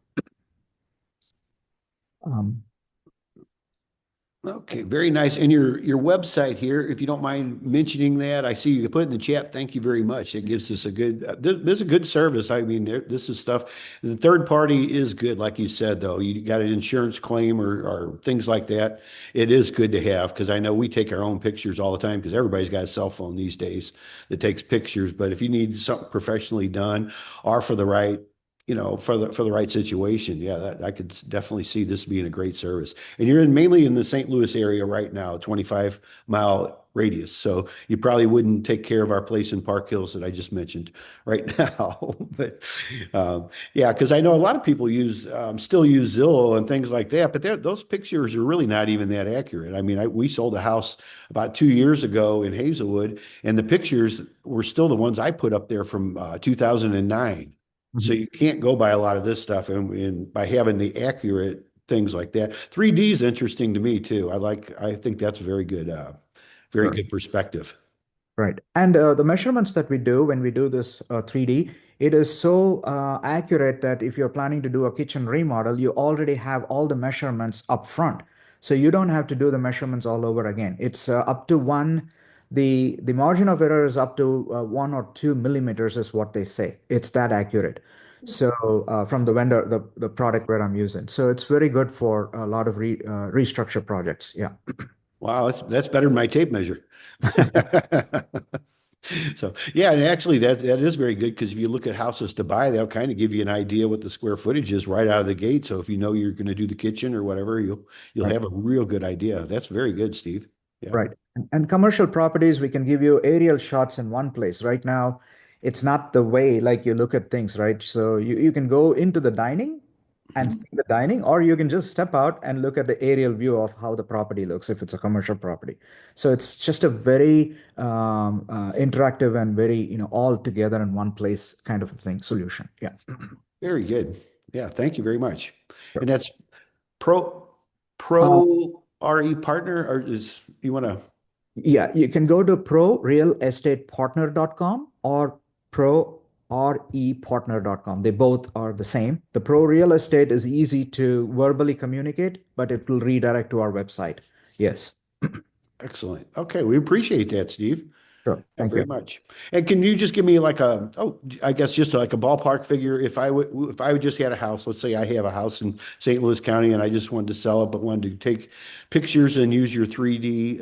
B: Okay, very nice. And your website here, if you don't mind mentioning that, I see you put it in the chat. Thank you very much. It gives us a good, this is a good service. I mean, this is stuff. The third party is good, like you said, though. You got an insurance claim or things like that. It is good to have because I know we take our own pictures all the time because everybody's got a cell phone these days that takes pictures. But if you need something professionally done or for the right, for the right situation, yeah, I could definitely see this being a great service. And you're mainly in the St. Louis area right now, 25-mile radius. So you probably wouldn't take care of our place in Park Hills that I just mentioned right now. But yeah, because I know a lot of people still use Zillow and things like that, but those pictures are really not even that accurate. I mean, we sold a house about 2 years ago in Hazelwood, and the pictures were still the ones I put up there from 2009. So you can't go by a lot of this stuff, and by having the accurate things like that. 3D is interesting to me too. I think that's very good perspective.
I: Right. And the measurements that we do when we do this 3D, it is so accurate that if you're planning to do a kitchen remodel, you already have all the measurements up front. So you don't have to do the measurements all over again. It's up to the margin of error is up to 1 or 2 millimeters is what they say. It's that accurate. So from the vendor, the product where I'm using. So it's very good for a lot of restructure projects. Yeah.
B: Wow, that's better than my tape measure. So yeah, and actually that is very good because if you look at houses to buy, they'll kind of give you an idea what the square footage is right out of the gate. So if you know you're going to do the kitchen or whatever, you'll
I: Right.
B: have a real good idea. That's very good, Steve. Yeah.
I: Right. And commercial properties, we can give you aerial shots in one place. Right now, it's not the way like you look at things, right? So you can go into the dining and see the dining, or you can just step out and look at the aerial view of how the property looks if it's a commercial property. So it's just a very interactive and very, all together in one place kind of a thing, solution. Yeah.
B: Very good. Yeah, thank you very much.
I: Sure.
B: And that's Pro RE partner, or you want to?
I: Yeah, you can go to prorealestatepartner.com or prorepartner.com. They both are the same. The Pro Real Estate is easy to verbally communicate, but it will redirect to our website. Yes.
B: Excellent. Okay, we appreciate that, Steve.
I: Sure. Thank
B: very
I: you.
B: much. And can you just give me I guess just like a ballpark figure? If I would just had a house, let's say I have a house in St. Louis County and I just wanted to sell it, but wanted to take pictures and use your 3D,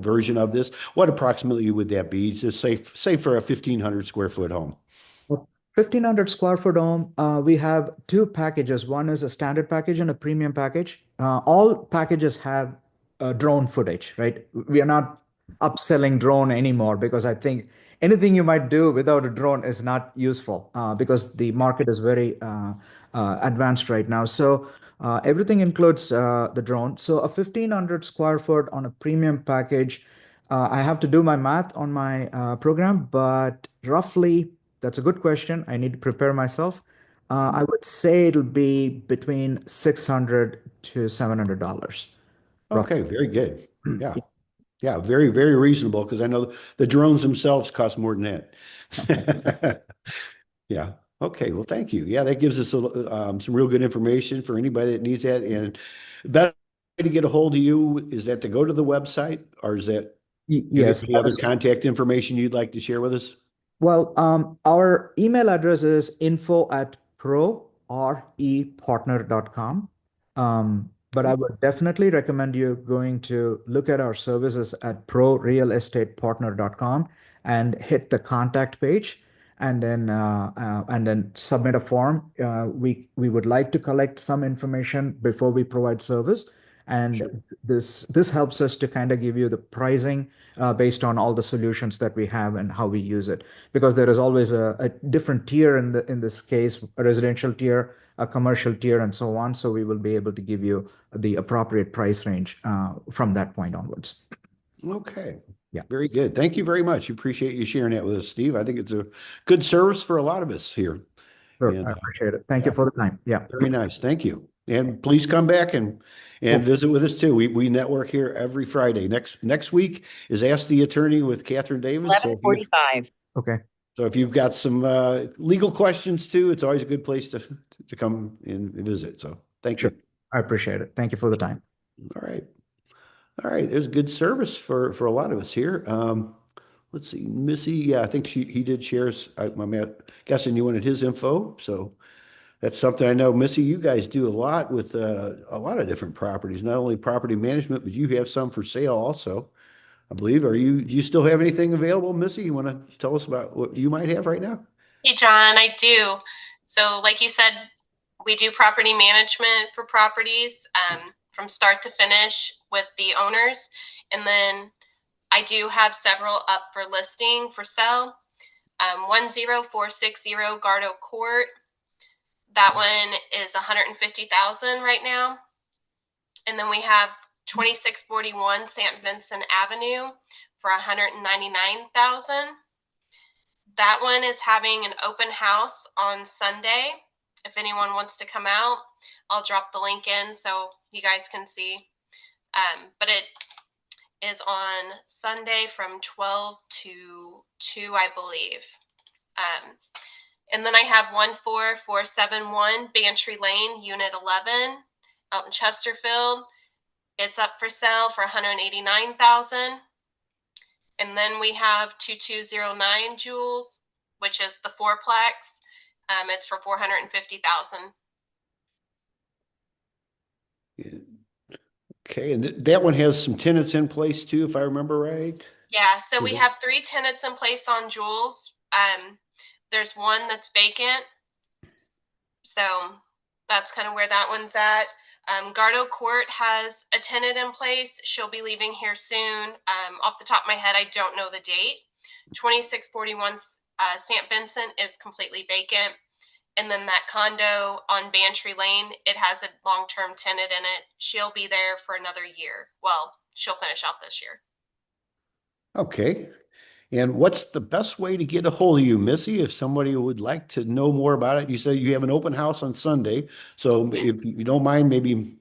B: version of this, what approximately would that be? Just say for a 1,500 square foot home.
I: 1,500 square foot home, we have two packages. One is a standard package and a premium package. All packages have drone footage, right? We are not upselling drone anymore because I think anything you might do without a drone is not useful because the market is very advanced right now. So everything includes the drone. So a 1,500 square foot on a premium package, I have to do my math on my program, but roughly, that's a good question. I need to prepare myself. I would say it'll be between $600 to $700.
B: Okay, very good. Yeah. Yeah, very, very reasonable because I know the drones themselves cost more than that. Yeah. Okay. Well, thank you. Yeah, that gives us some real good information for anybody that needs that. And the best way to get a hold of you is that to go to the website, or is that
I: Yes.
B: any other contact information you'd like to share with us?
I: Well, our email address is info@prorepartner.com. But I would definitely recommend you going to look at our services at prorealestatepartner.com and hit the contact page and then submit a form. We would like to collect some information before we provide service. And
B: Sure.
I: this helps us to kind of give you the pricing based on all the solutions that we have and how we use it. Because there is always a different tier in this case, a residential tier, a commercial tier, and so on. So we will be able to give you the appropriate price range from that point onwards.
B: Okay. Very good. Thank you very much. Appreciate you sharing that with us, Steve. I think it's a good service for a lot of us here.
I: Sure,
B: And
I: I appreciate it. Thank you for the time. Yeah.
B: very nice. Thank you. And please come back and visit with us too. We network here every Friday. Next week is Ask the Attorney with Kathie Davis. So
C: 11:45.
I: Okay.
B: so if you've got some legal questions too, it's always a good place to come and visit. So thank
I: Sure.
B: you.
I: I appreciate it. Thank you for the time.
B: All right. All right. There's good service for a lot of us here. Let's see, Missy. Yeah, I think he did share. I'm guessing you wanted his info. So that's something I know. Missy, you guys do a lot with a lot of different properties, not only property management, but you have some for sale also, I believe. Do you still have anything available, Missy? You want to tell us about what you might have right now?
J: Hey, John, I do. So like you said, we do property management for properties from start to finish with the owners. And then I do have several up for listing for sale. 10460 Girardeau Court. That one is $150,000 right now. And then we have 2641 St. Vincent Avenue for $199,000. That one is having an open house on Sunday. If anyone wants to come out, I'll drop the link in so you guys can see. But it is on Sunday from 12 to 2, I believe. And then I have 14471 Bantry Lane, Unit 11, out in Chesterfield. It's up for sale for $189,000. And then we have 2209 Jules, which is the fourplex. It's for $450,000.
B: Okay, and that one has some tenants in place too, if I remember right.
J: Yeah, so we have 3 tenants in place on Jules. There's one that's vacant. So that's kind of where that one's at. Girardeau Court has a tenant in place. She'll be leaving here soon. Off the top of my head, I don't know the date. 2641 St. Vincent is completely vacant. And then that condo on Bantry Lane, it has a long-term tenant in it. She'll be there for another year. Well, she'll finish out this year.
B: Okay. And what's the best way to get a hold of you, Missy, if somebody would like to know more about it? You said you have an open house on Sunday. So if you don't mind, maybe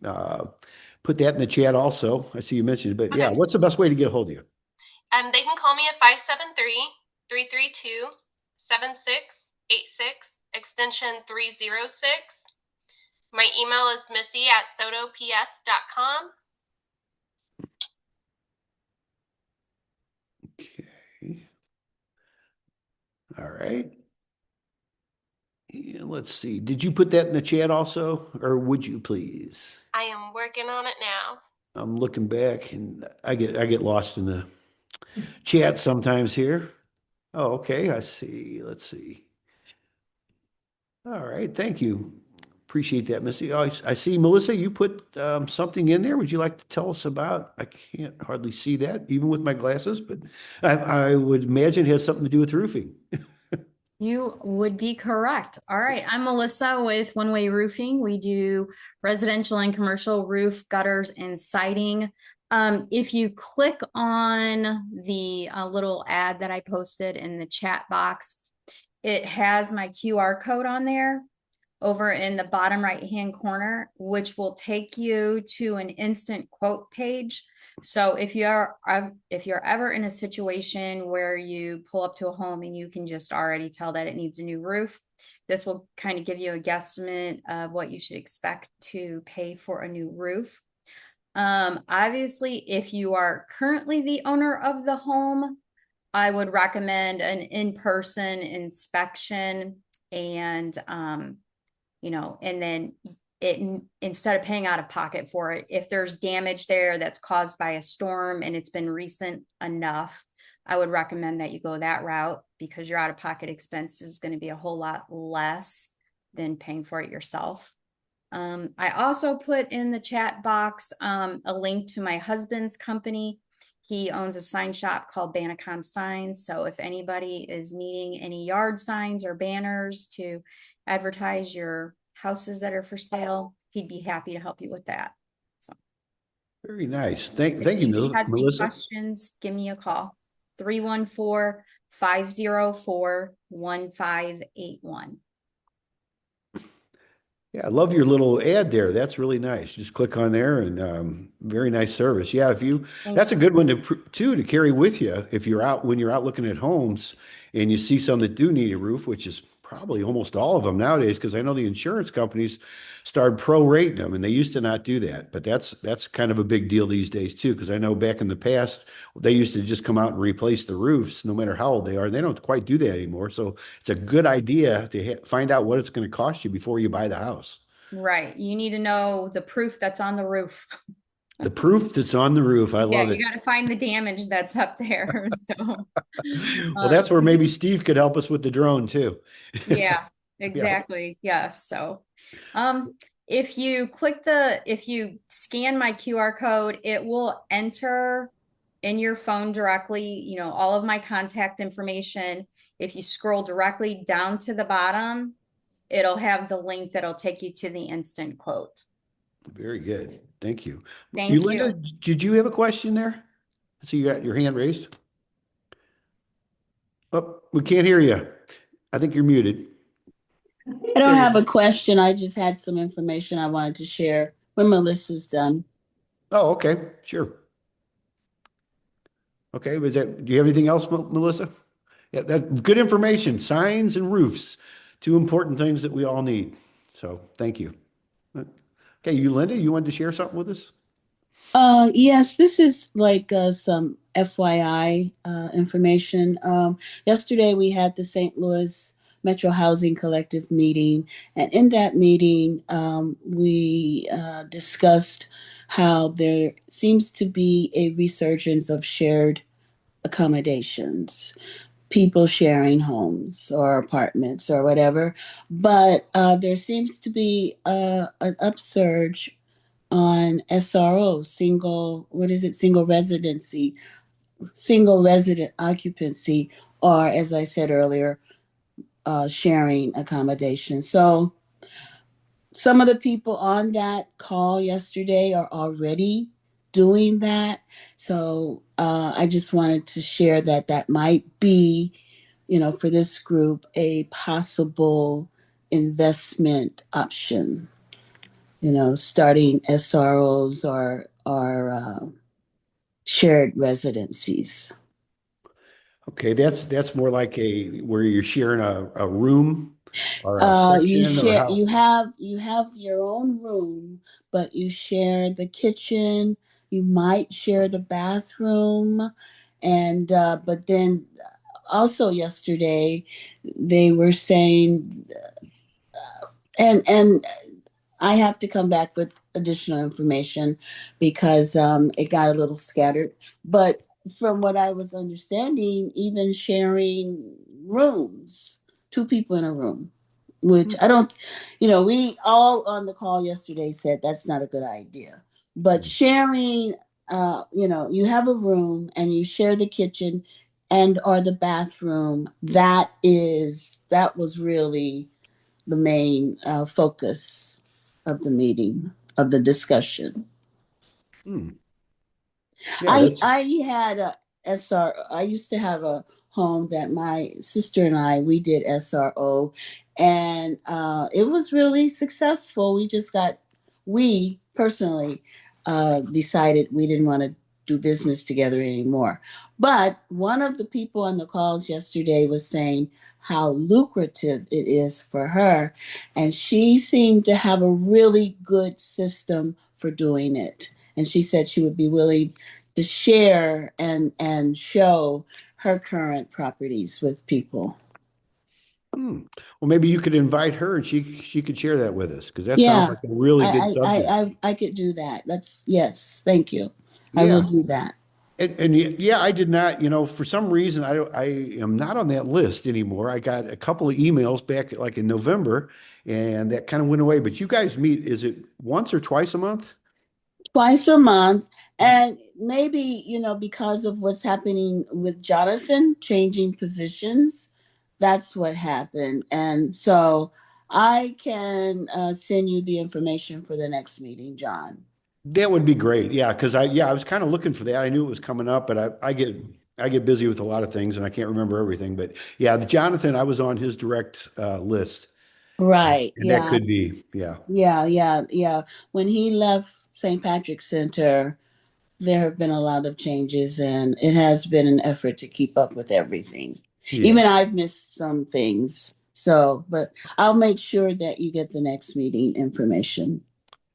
B: put that in the chat also. I see you mentioned it, but yeah, what's the best way to get a hold of you?
J: They can call me at 573-332-7686, extension 306. My email is missy@sotops.com.
B: Okay. All right. Yeah, let's see. Did you put that in the chat also, or would you please?
J: I am working on it now.
B: I'm looking back and I get lost in the chat sometimes here. Oh, okay. I see. Let's see. All right. Thank you. Appreciate that, Missy. Oh, I see, Melissa, you put something in there. Would you like to tell us about? I can't hardly see that, even with my glasses, but I would imagine it has something to do with roofing.
K: You would be correct. All right. I'm Melissa with One Way Roofing. We do residential and commercial roof, gutters, and siding. If you click on the little ad that I posted in the chat box, it has my QR code on there over in the bottom right-hand corner, which will take you to an instant quote page. So if you're ever in a situation where you pull up to a home and you can just already tell that it needs a new roof, this will kind of give you a guesstimate of what you should expect to pay for a new roof. Obviously, if you are currently the owner of the home, I would recommend an in-person inspection and and then instead of paying out of pocket for it, if there's damage there that's caused by a storm and it's been recent enough, I would recommend that you go that route because your out-of-pocket expense is going to be a whole lot less than paying for it yourself. I also put in the chat box a link to my husband's company. He owns a sign shop called Banacom Signs. So if anybody is needing any yard signs or banners to advertise your houses that are for sale, he'd be happy to help you with that. So
B: very nice. Thank you,
K: if he has any
B: Melissa.
K: questions, give me a call. 314-504-1581.
B: Yeah, I love your little ad there. That's really nice. Just click on there and very nice service. Yeah, that's a good one to carry with you if you're out when you're out looking at homes and you see some that do need a roof, which is probably almost all of them nowadays, because I know the insurance companies started prorating them and they used to not do that. But that's kind of a big deal these days too, because I know back in the past they used to just come out and replace the roofs no matter how old they are. They don't quite do that anymore. So it's a good idea to find out what it's going to cost you before you buy the house.
K: Right. You need to know the proof that's on the roof.
B: The proof that's on the roof. I love it.
K: You got to find the damage that's up there. So,
B: well, that's where maybe Steve could help us with the drone too.
K: Yeah, exactly. Yeah. Yes. So, if you scan my QR code, it will enter in your phone directly, all of my contact information. If you scroll directly down to the bottom, it'll have the link that'll take you to the instant quote.
B: Very good. Thank you.
K: Thank you.
B: Linda, did you have a question there? I see you got your hand raised. Oh, we can't hear you. I think you're muted.
A: I don't have a question. I just had some information I wanted to share when Melissa's done.
B: Oh, okay. Sure. Okay. Do you have anything else, Melissa? Yeah, that's good information. Signs and roofs, two important things that we all need. So thank you. Okay, Linda, you wanted to share something with us?
A: Yes, this is like some FYI information. Yesterday we had the St. Louis Metro Housing Collective meeting, and in that meeting we discussed how there seems to be a resurgence of shared accommodations, people sharing homes or apartments or whatever, but there seems to be an upsurge on SRO, single resident occupancy, or as I said earlier, sharing accommodation. So some of the people on that call yesterday are already doing that. So I just wanted to share that might be, for this group, a possible investment option. Starting SROs or shared residencies.
B: Okay, that's more like where you're sharing a room or a section or how?
A: You have your own room, but you share the kitchen. You might share the bathroom, and but then also yesterday they were saying, and I have to come back with additional information because it got a little scattered. But from what I was understanding, even sharing rooms, two people in a room, which I don't, we all on the call yesterday said that's not a good idea. But sharing, you have a room and you share the kitchen and or the bathroom. That was really the main focus of the meeting, of the discussion.
B: Yeah,
A: I had a SR. I used to have a home that my sister and we did SRO, and it was really successful. We personally decided we didn't want to do business together anymore. But one of the people on the calls yesterday was saying how lucrative it is for her, and she seemed to have a really good system for doing it. And she said she would be willing to share and show her current properties with people.
B: Well, maybe you could invite her and she could share that with us, because that sounds like a really good subject.
A: I could do that. Yes, thank you. I will do that.
B: And yeah, I did not, for some reason, I am not on that list anymore. I got a couple of emails back like in November and that kind of went away. But you guys meet, is it once or twice a month?
A: Twice a month. And maybe, because of what's happening with Jonathan changing positions, that's what happened. And so I can send you the information for the next meeting, John.
B: That would be great. Yeah. Cause I was kind of looking for that. I knew it was coming up, but I get I get busy with a lot of things and I can't remember everything, but yeah, the Jonathan, I was on his direct list.
A: Right.
B: And that
A: Yeah.
B: could be, yeah.
A: Yeah. When he left St. Patrick's Center, there have been a lot of changes, and it has been an effort to keep up with everything.
B: Yeah.
A: Even I've missed some things. So, but I'll make sure that you get the next meeting information.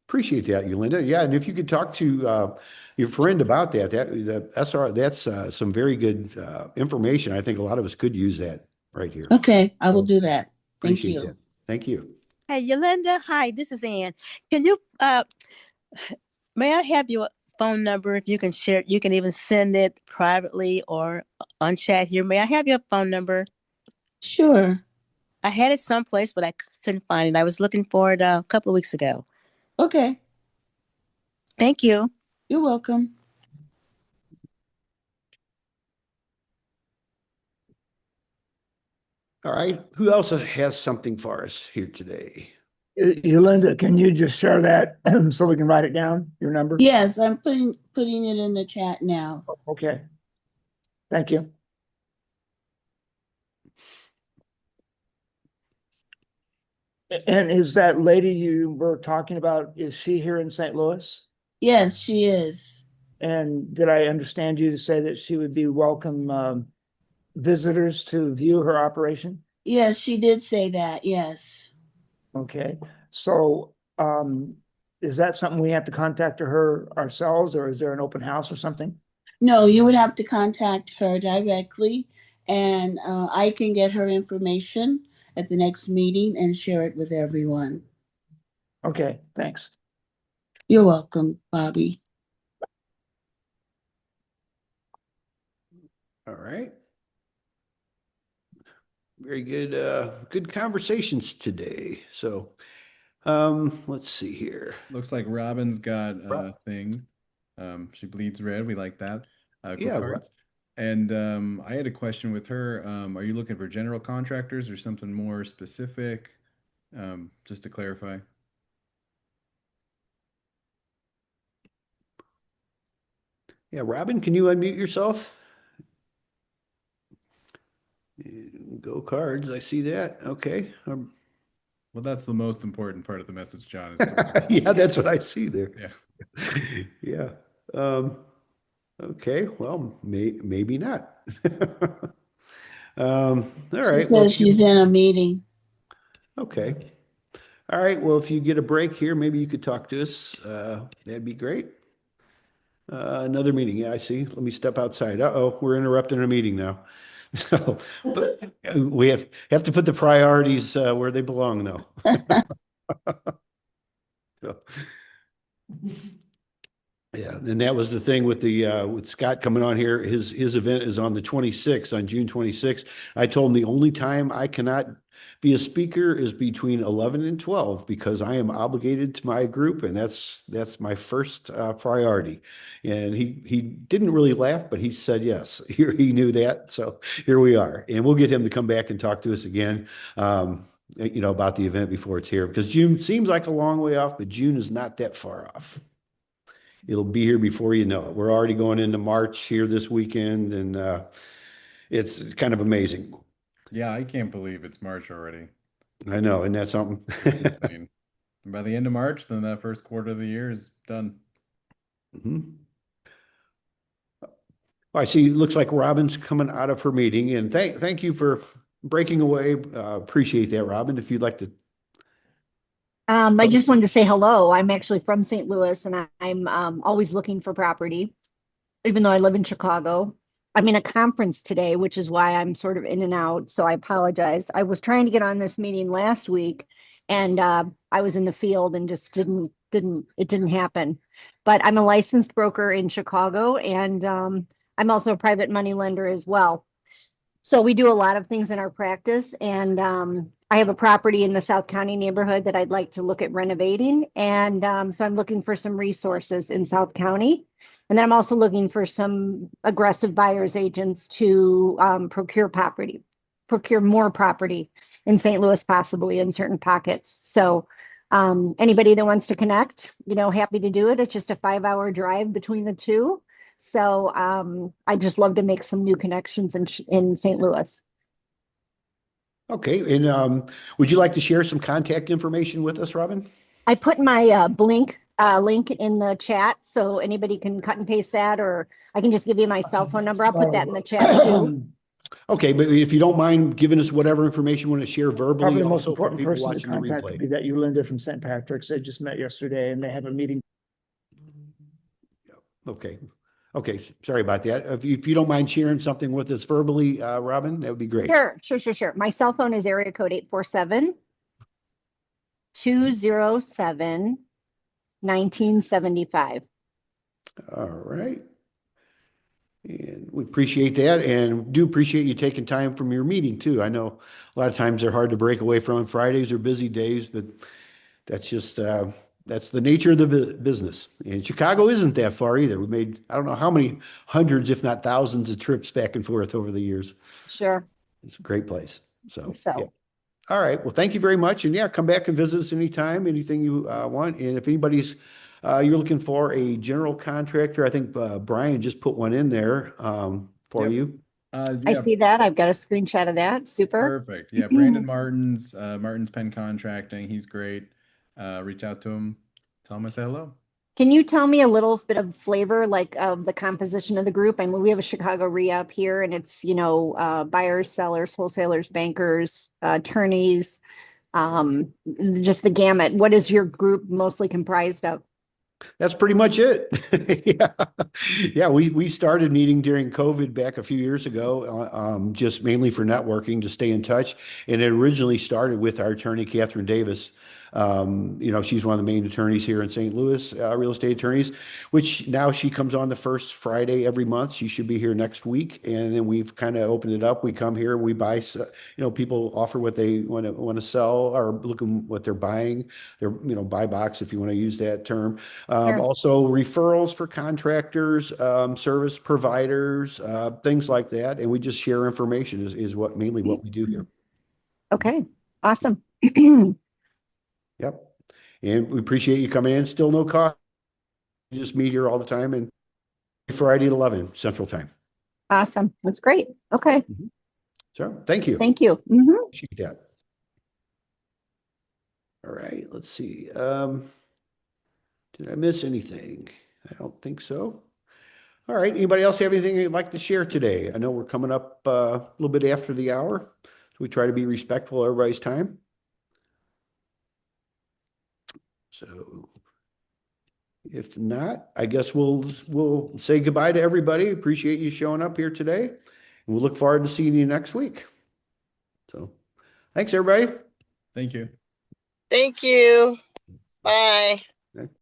B: Appreciate that, Yolanda. Yeah, and if you could talk to your friend about that, the SR, that's some very good information. I think a lot of us could use that right here.
A: Okay, I will do that. Thank
B: Appreciate
A: you.
B: that. Thank you.
F: Hey, Yolanda. Hi, this is Ann. Can you, may I have your phone number? If you can share, you can even send it privately or on chat here. May I have your phone number?
A: Sure.
F: I had it someplace, but I couldn't find it. I was looking for it a couple of weeks ago.
A: Okay.
F: Thank you.
A: You're welcome.
B: All right. Who else has something for us here today?
L: Yolanda, can you just share that so we can write it down, your number?
A: Yes, I'm putting it in the chat now.
L: Okay. Thank you. And is that lady you were talking about, is she here in St. Louis?
A: Yes, she is.
L: And did I understand you to say that she would be welcome visitors to view her operation?
A: Yes, she did say that. Yes.
L: Okay. So is that something we have to contact her ourselves, or is there an open house or something?
A: No, you would have to contact her directly, and I can get her information at the next meeting and share it with everyone.
L: Okay, thanks.
A: You're welcome, Bobby.
B: All right. Very good, good conversations today. So let's see here.
D: Looks like Robin's got a thing. She bleeds red. We like that.
B: Yeah,
D: cards. And I had a question with her. Are you looking for general contractors or something more specific? Just to clarify.
B: Yeah, Robin, can you unmute yourself? Go cards. I see that. Okay.
D: Well, that's the most important part of the message, John.
B: Yeah, that's what I see there.
D: Yeah.
B: Yeah. Okay. Well, maybe not. All right.
A: She says she's in a meeting.
B: Okay. All right. Well, if you get a break here, maybe you could talk to us. That'd be great. Another meeting. Yeah, I see. Let me step outside. Uh-oh, we're interrupting a meeting now. So, but we have to put the priorities where they belong, though. So, yeah, and that was the thing with the with Scott coming on here. His event is on the 26th, on June 26th. I told him the only time I cannot be a speaker is between 11 and 12 because I am obligated to my group, and that's my first priority. And he didn't really laugh, but he said yes. He knew that, so here we are, and we'll get him to come back and talk to us again. About the event before it's here, because June seems like a long way off, but June is not that far off. It'll be here before you know it. We're already going into March here this weekend, and it's kind of amazing.
D: Yeah, I can't believe it's March already.
B: I know, isn't that something?
D: And by the end of March, then that first quarter of the year is done.
B: Mm-hmm. I see. It looks like Robin's coming out of her meeting, and thank you for breaking away. Appreciate that, Robin. If you'd like to.
M: I just wanted to say hello. I'm actually from St. Louis, and I'm always looking for property, even though I live in Chicago. I'm in a conference today, which is why I'm sort of in and out. So I apologize. I was trying to get on this meeting last week, and I was in the field and just it didn't happen. But I'm a licensed broker in Chicago, and I'm also a private money lender as well. So we do a lot of things in our practice, and I have a property in the South County neighborhood that I'd like to look at renovating. And so I'm looking for some resources in South County. And then I'm also looking for some aggressive buyers agents to procure more property in St. Louis, possibly in certain pockets. So anybody that wants to connect, happy to do it. It's just a 5-hour drive between the two. So I just love to make some new connections in St. Louis.
B: Okay, and would you like to share some contact information with us, Robin?
M: I put my Blink link in the chat, so anybody can cut and paste that, or I can just give you my cell phone number. I'll put that in the chat too.
B: Okay, but if you don't mind giving us whatever information you want to share verbally,
L: Probably the most
B: also for
L: important
B: people
L: person to
B: watching the
L: contact would
B: replay.
L: be that Linda from St. Patrick's. They just met yesterday and they have a meeting.
B: Okay. Okay. Sorry about that. If you don't mind sharing something with us verbally, Robin, that would be great.
M: Sure. My cell phone is area code 847-207-1975.
B: All right. And we appreciate that, and do appreciate you taking time from your meeting too. I know a lot of times they're hard to break away from. Fridays are busy days, but that's just that's the nature of the business. And Chicago isn't that far either. We made, I don't know how many hundreds, if not thousands, of trips back and forth over the years.
M: Sure.
B: It's a great place. So
M: So.
B: yeah. All right. Well, thank you very much. And yeah, come back and visit us anytime, anything you want. And if anybody's, you're looking for a general contractor, I think Bryan just put one in there for you.
M: I see that. I've got a screenshot of that. Super.
D: Perfect. Yeah, Brandon Martin's Pen Contracting. He's great. Reach out to him. Tell him I say hello.
M: Can you tell me a little bit of flavor, like of the composition of the group? I mean, we have a Chicago REIA up here, and it's, buyers, sellers, wholesalers, bankers, attorneys, just the gamut. What is your group mostly comprised of?
B: That's pretty much it. Yeah. We started meeting during COVID back a few years ago, just mainly for networking to stay in touch. And it originally started with our attorney, Kathie Davis. She's one of the main attorneys here in St. Louis, real estate attorneys, which now she comes on the first Friday every month. She should be here next week. And then we've kind of opened it up. We come here, we buy, people offer what they want to sell or looking what they're buying. Their, buy box, if you want to use that term.
M: Sure.
B: Also referrals for contractors, service providers, things like that. And we just share information is mainly what we do here.
M: Okay, awesome.
B: Yep. And we appreciate you coming in. Still no cost. You just meet here all the time, and Friday at 11 Central Time.
M: Awesome. That's great. Okay.
B: So thank you.
M: Thank you.
B: Appreciate that. All right. Let's see. Did I miss anything? I don't think so. All right. Anybody else have anything you'd like to share today? I know we're coming up a little bit after the hour, so we try to be respectful of everybody's time. So if not, I guess we'll say goodbye to everybody. Appreciate you showing up here today, and we'll look forward to seeing you next week. So thanks, everybody.
D: Thank you.
E: Thank you. Bye.